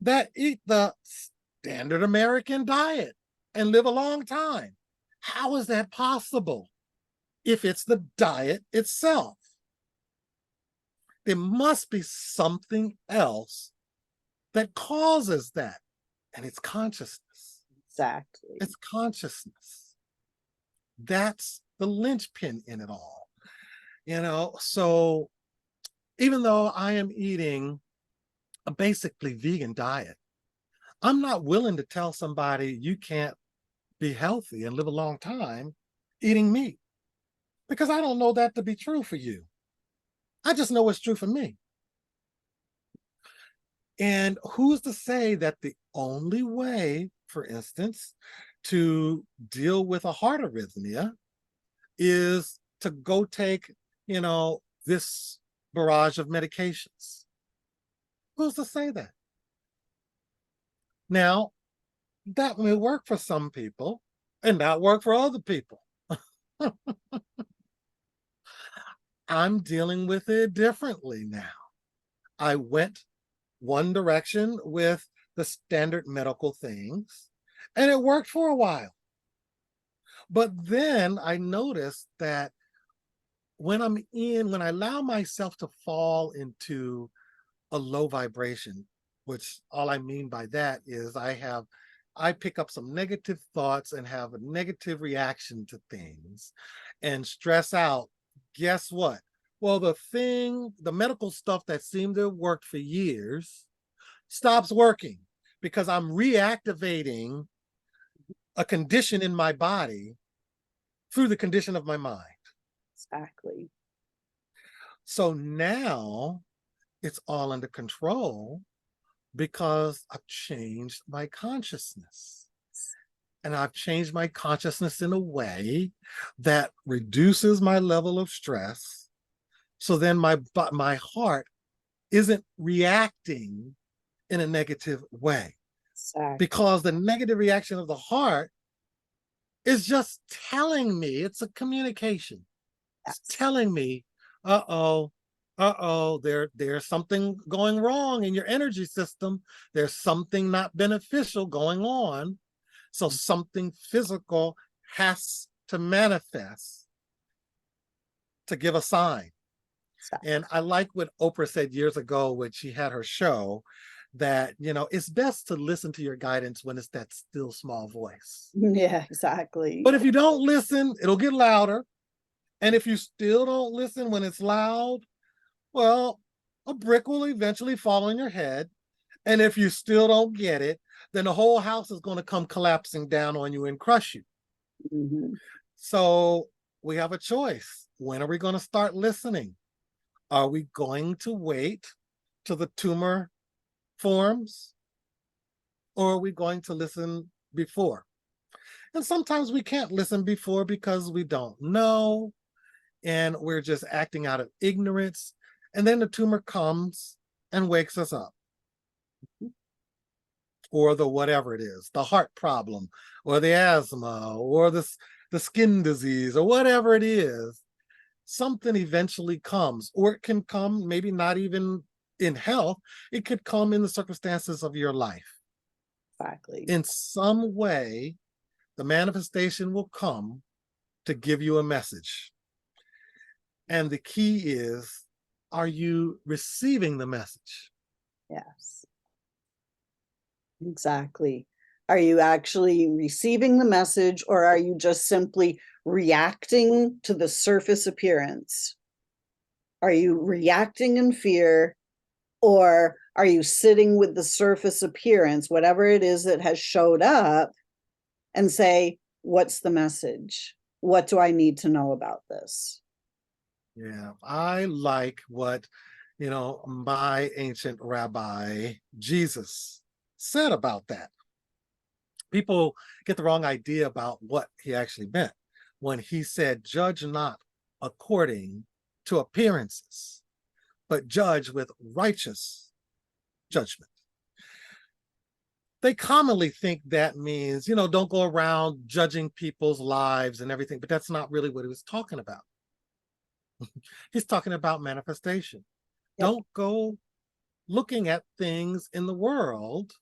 that eat the standard American diet and live a long time. How is that possible if it's the diet itself? There must be something else that causes that, and it's consciousness. Exactly. It's consciousness. That's the linchpin in it all. So even though I am eating a basically vegan diet, I'm not willing to tell somebody you can't be healthy and live a long time eating meat, because I don't know that to be true for you. I just know it's true for me. And who's to say that the only way, for instance, to deal with a heart arrhythmia is to go take, this barrage of medications? Who's to say that? Now, that may work for some people and not work for other people. I'm dealing with it differently now. I went one direction with the standard medical things, and it worked for a while. But then I noticed that when I allow myself to fall into a low vibration, which all I mean by that is I pick up some negative thoughts and have a negative reaction to things and stress out. Guess what? Well, the medical stuff that seemed to have worked for years stops working because I'm reactivating a condition in my body through the condition of my mind. Exactly. So now it's all under control because I've changed my consciousness. And I've changed my consciousness in a way that reduces my level of stress. So then my heart isn't reacting in a negative way. Exactly. Because the negative reaction of the heart is just telling me, it's a communication. It's telling me, there's something going wrong in your energy system. There's something not beneficial going on. So something physical has to manifest to give a sign. Exactly. And I like what Oprah said years ago when she had her show, that, it's best to listen to your guidance when it's that still small voice. Yeah, exactly. But if you don't listen, it'll get louder. And if you still don't listen when it's loud, well, a brick will eventually fall on your head. And if you still don't get it, then the whole house is going to come collapsing down on you and crush you. Mm-hmm. So we have a choice. When are we going to start listening? Are we going to wait till the tumor forms? Or are we going to listen before? And sometimes we can't listen before because we don't know, and we're just acting out of ignorance. And then the tumor comes and wakes us up. Or the whatever it is, the heart problem, or the asthma, or the skin disease, or whatever it is, something eventually comes. Or it can come maybe not even in health, it could come in the circumstances of your life. Exactly. In some way, the manifestation will come to give you a message. And the key is, are you receiving the message? Yes. Exactly. Are you actually receiving the message, or are you just simply reacting to the surface appearance? Are you reacting in fear, or are you sitting with the surface appearance, whatever it is that has showed up, and say, what's the message? What do I need to know about this? Yeah, I like what, my ancient rabbi, Jesus, said about that. People get the wrong idea about what he actually meant when he said, judge not according to appearances, but judge with righteous judgment. they commonly think that means, don't go around judging people's lives and everything, but that's not really what he was talking about. He's talking about manifestation. Yep. Don't go looking at things in the world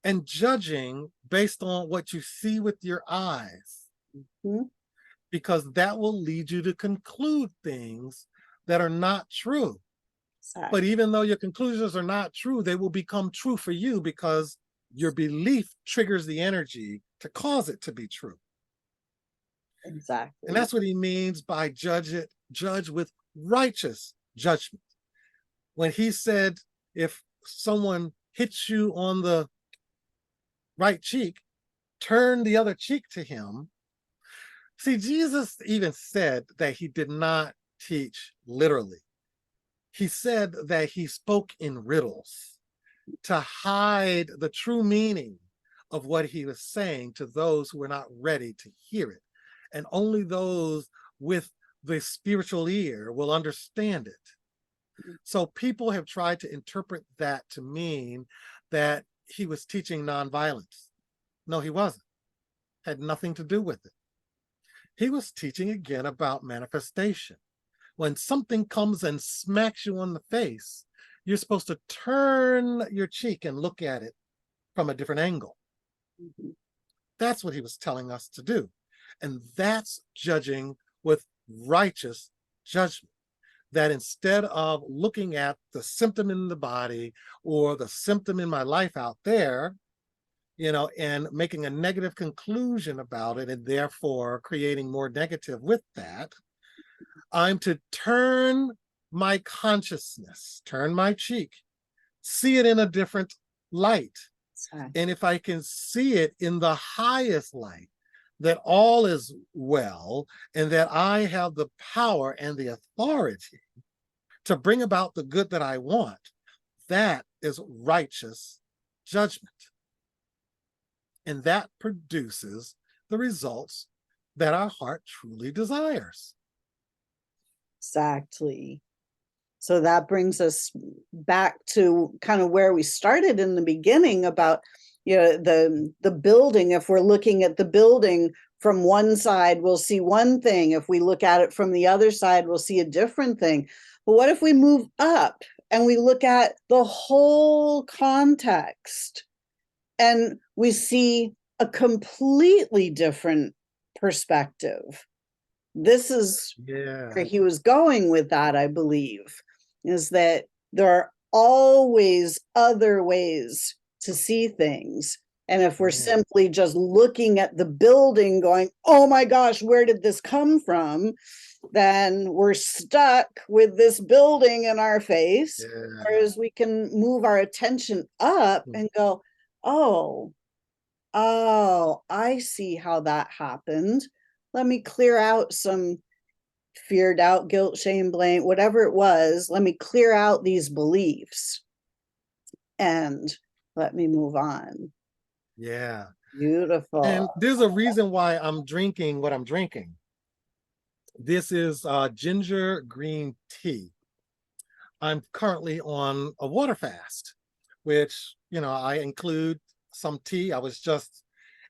and judging based on what you see with your eyes, because that will lead you to conclude things that are not true. Exactly. But even though your conclusions are not true, they will become true for you because your belief triggers the energy to cause it to be true. Exactly. And that's what he means by judge with righteous judgment. When he said, if someone hits you on the right cheek, turn the other cheek to him. See, Jesus even said that he did not teach literally. He said that he spoke in riddles to hide the true meaning of what he was saying to those who were not ready to hear it. And only those with the spiritual ear will understand it. So people have tried to interpret that to mean that he was teaching nonviolence. No, he wasn't. Had nothing to do with it. He was teaching again about manifestation. When something comes and smacks you on the face, you're supposed to turn your cheek and look at it from a different angle. That's what he was telling us to do. And that's judging with righteous judgment. That instead of looking at the symptom in the body or the symptom in my life out there, and making a negative conclusion about it, and therefore creating more negative with that, I'm to turn my consciousness, turn my cheek, see it in a different light. And if I can see it in the highest light, that all is well, and that I have the power and the authority to bring about the good that I want, that is righteous judgment. And that produces the results that our heart truly desires. Exactly. So that brings us back to kind of where we started in the beginning about, the building. If we're looking at the building from one side, we'll see one thing. If we look at it from the other side, we'll see a different thing. But what if we move up and we look at the whole context and we see a completely different perspective? This is where he was going with that, I believe, is that there are always other ways to see things. And if we're simply just looking at the building going, oh my gosh, where did this come from? Then we're stuck with this building in our face. Whereas we can move our attention up and go, oh, I see how that happened. Let me clear out some fear, doubt, guilt, shame, blame, whatever it was. Let me clear out these beliefs and let me move on. Yeah. Beautiful. And there's a reason why I'm drinking what I'm drinking. This is ginger green tea. I'm currently on a water fast, which, I include some tea. I was just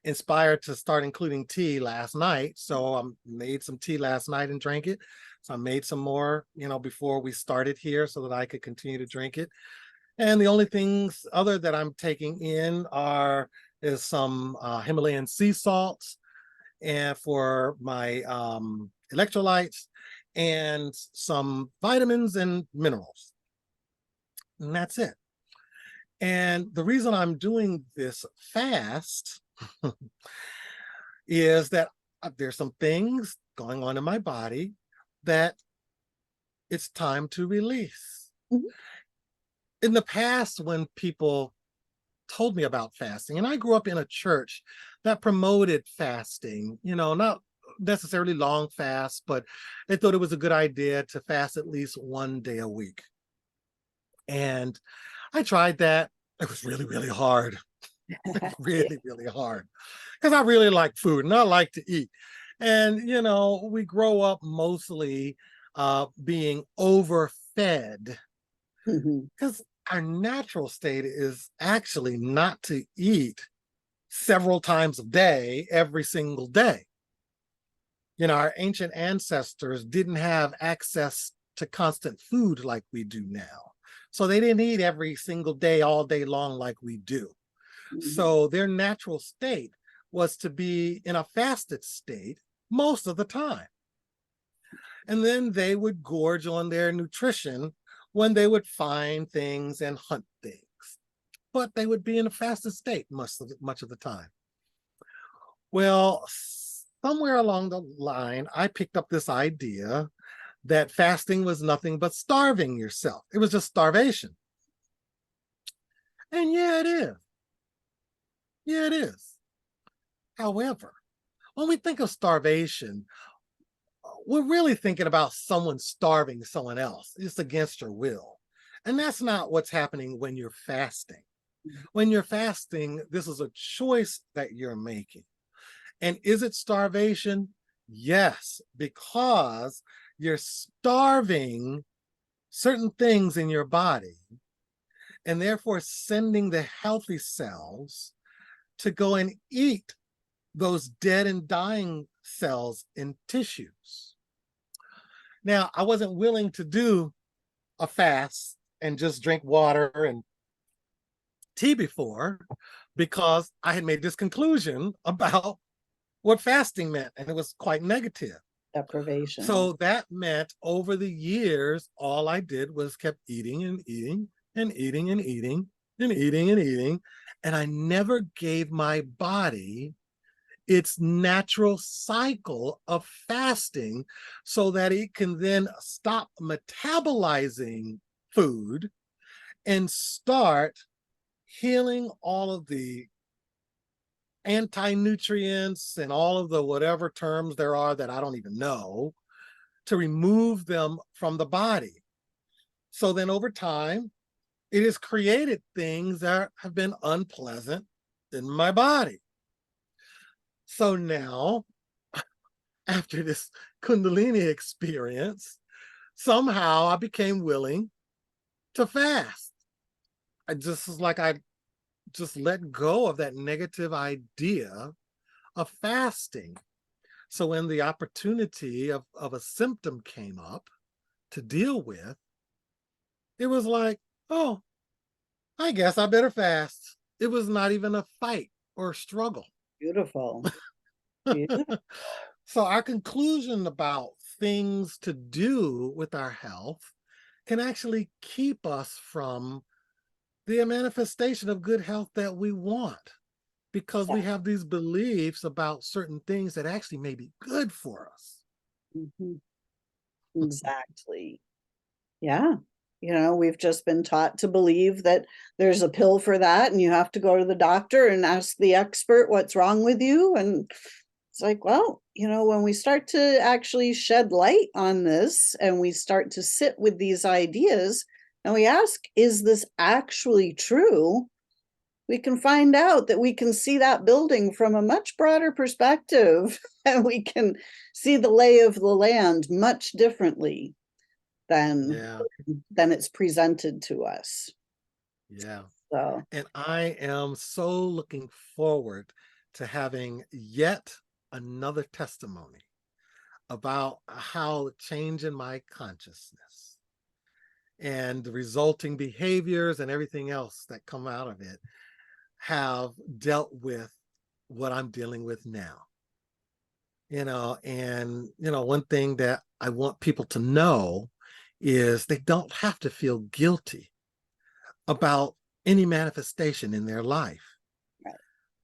inspired to start including tea last night. So I made some tea last night and drank it. So I made some more, before we started here so that I could continue to drink it. And the only things other that I'm taking in is some Himalayan sea salts and for my electrolytes and some vitamins and minerals. And that's it. And the reason I'm doing this fast is that there's some things going on in my body that it's time to release. In the past, when people told me about fasting, and I grew up in a church that promoted fasting, not necessarily long fasts, but they thought it was a good idea to fast at least one day a week. And I tried that. It was really, really hard. Really, really hard. Because I really like food and I like to eat. And, we grow up mostly being overfed. Because our natural state is actually not to eat several times a day, every single day. Our ancient ancestors didn't have access to constant food like we do now. So they didn't eat every single day, all day long like we do. So their natural state was to be in a fasted state most of the time. And then they would gorge on their nutrition when they would find things and hunt things. But they would be in a fasted state much of the time. Well, somewhere along the line, I picked up this idea that fasting was nothing but starving yourself. It was just starvation. And yeah, it is. Yeah, it is. However, when we think of starvation, we're really thinking about someone starving someone else. It's against your will. And that's not what's happening when you're fasting. When you're fasting, this is a choice that you're making. And is it starvation? Yes, because you're starving certain things in your body and therefore sending the healthy cells to go and eat those dead and dying cells in tissues. Now, I wasn't willing to do a fast and just drink water and tea before, because I had made this conclusion about what fasting meant, and it was quite negative. Deprivation. So that meant over the years, all I did was kept eating and eating and eating and eating and eating and eating. And I never gave my body its natural cycle of fasting so that it can then stop metabolizing food and start healing all of the anti-nutrients and all of the whatever terms there are that I don't even know, to remove them from the body. So then over time, it has created things that have been unpleasant in my body. So now, after this Kundalini experience, somehow I became willing to fast. I just let go of that negative idea of fasting. So when the opportunity of a symptom came up to deal with, it was like, oh, I guess I better fast. It was not even a fight or a struggle. Beautiful. Beautiful. So our conclusion about things to do with our health can actually keep us from the manifestation of good health that we want, because we have these beliefs about certain things that actually may be good for us. Exactly. Yeah. We've just been taught to believe that there's a pill for that, and you have to go to the doctor and ask the expert what's wrong with you. And it's like, well, when we start to actually shed light on this and we start to sit with these ideas and we ask, is this actually true? We can find out that we can see that building from a much broader perspective, and we can see the lay of the land much differently than it's presented to us. Yeah. So, And I am so looking forward to having yet another testimony about how change in my consciousness and the resulting behaviors and everything else that come out of it have dealt with what I'm dealing with now. One thing that I want people to know is they don't have to feel guilty about any manifestation in their life. right.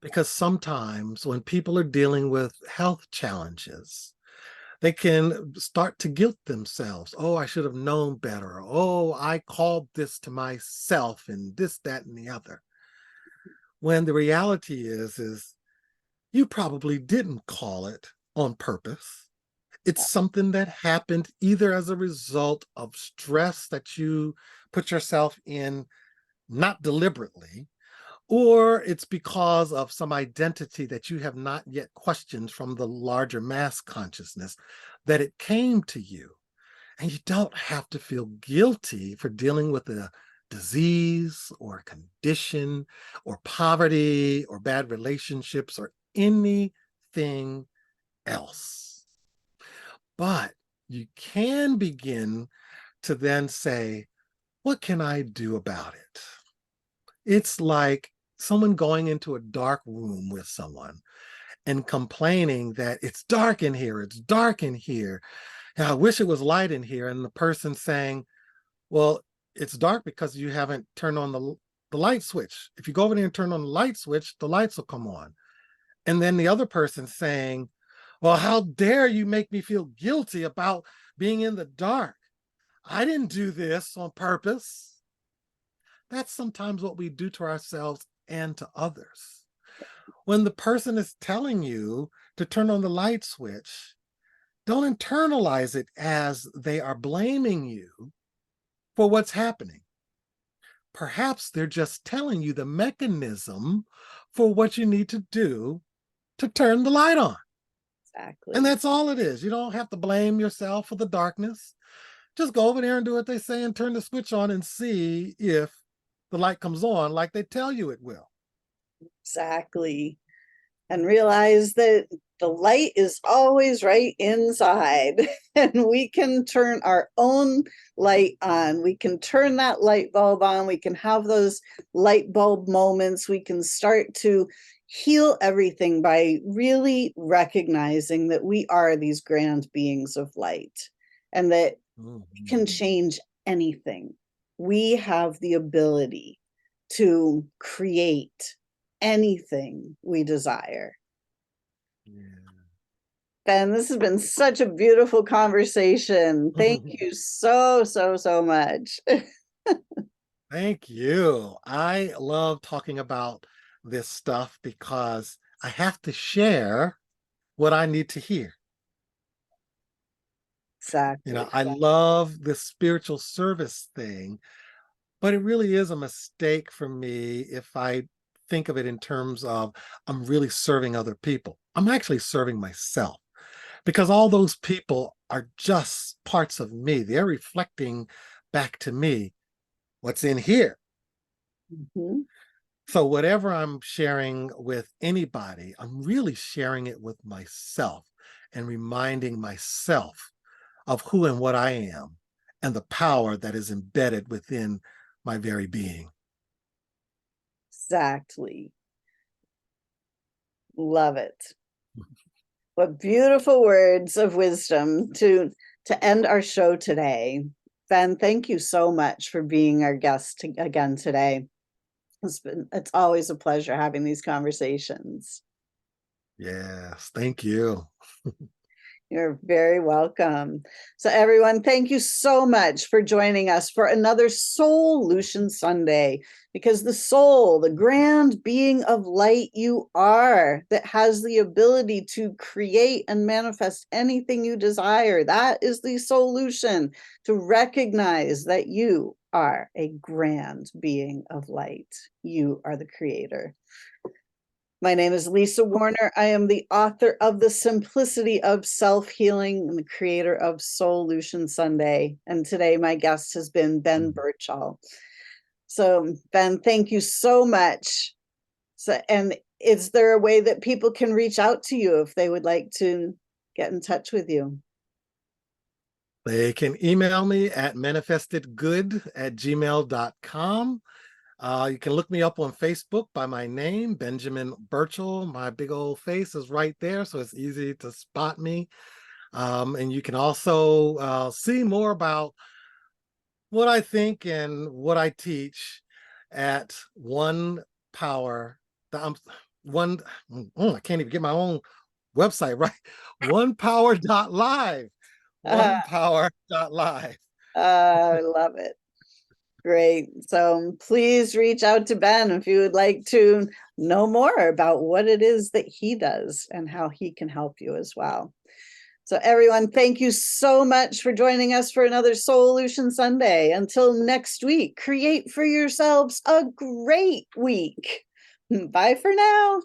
Because sometimes when people are dealing with health challenges, they can start to guilt themselves. Oh, I should have known better. Oh, I called this to myself and this, that, and the other. When the reality is you probably didn't call it on purpose. It's something that happened either as a result of stress that you put yourself in, not deliberately, or it's because of some identity that you have not yet questioned from the larger mass consciousness that it came to you. And you don't have to feel guilty for dealing with a disease or condition or poverty or bad relationships or anything else. But you can begin to then say, what can I do about it? It's like someone going into a dark room with someone and complaining that it's dark in here, it's dark in here. And I wish it was light in here. And the person saying, well, it's dark because you haven't turned on the light switch. If you go over there and turn on the light switch, the lights will come on. And then the other person saying, well, how dare you make me feel guilty about being in the dark? I didn't do this on purpose. That's sometimes what we do to ourselves and to others. When the person is telling you to turn on the light switch, don't internalize it as they are blaming you for what's happening. Perhaps they're just telling you the mechanism for what you need to do to turn the light on. Exactly. And that's all it is. You don't have to blame yourself for the darkness. Just go over there and do what they say and turn the switch on and see if the light comes on like they tell you it will. Exactly. And realize that the light is always right inside, and we can turn our own light on. We can turn that light bulb on. We can have those light bulb moments. We can start to heal everything by really recognizing that we are these grand beings of light and that we can change anything. We have the ability to create anything we desire. Yeah. Ben, this has been such a beautiful conversation. Thank you so, so, so much. Thank you. I love talking about this stuff because I have to share what I need to hear. Exactly. I love this spiritual service thing, but it really is a mistake for me if I think of it in terms of I'm really serving other people. I'm actually serving myself because all those people are just parts of me. They're reflecting back to me what's in here. Mhm. So whatever I'm sharing with anybody, I'm really sharing it with myself and reminding myself of who and what I am and the power that is embedded within my very being. Exactly. Love it. What beautiful words of wisdom to end our show today. Ben, thank you so much for being our guest again today. It's always a pleasure having these conversations. Yes, thank you. You're very welcome. So everyone, thank you so much for joining us for another Soul-lution Sunday, because the soul, the grand being of light you are, that has the ability to create and manifest anything you desire. That is the Soul-lution, to recognize that you are a grand being of light. You are the creator. My name is Lisa Warner. I am the author of The Simplicity of Self-Healing and the creator of Soul-lution Sunday. And today my guest has been Ben Burchall. So Ben, thank you so much. So, and is there a way that people can reach out to you if they would like to get in touch with you? They can email me at manifestedgood@gmail.com. You can look me up on Facebook by my name, Benjamin Burchall. My big old face is right there, so it's easy to spot me. And you can also see more about what I think and what I teach at One Power. One, I can't even get my own website right. onepower.live. Onepower.live. I love it. Great. So please reach out to Ben if you would like to know more about what it is that he does and how he can help you as well. So everyone, thank you so much for joining us for another Soul-lution Sunday. Until next week, create for yourselves a great week. Bye for now.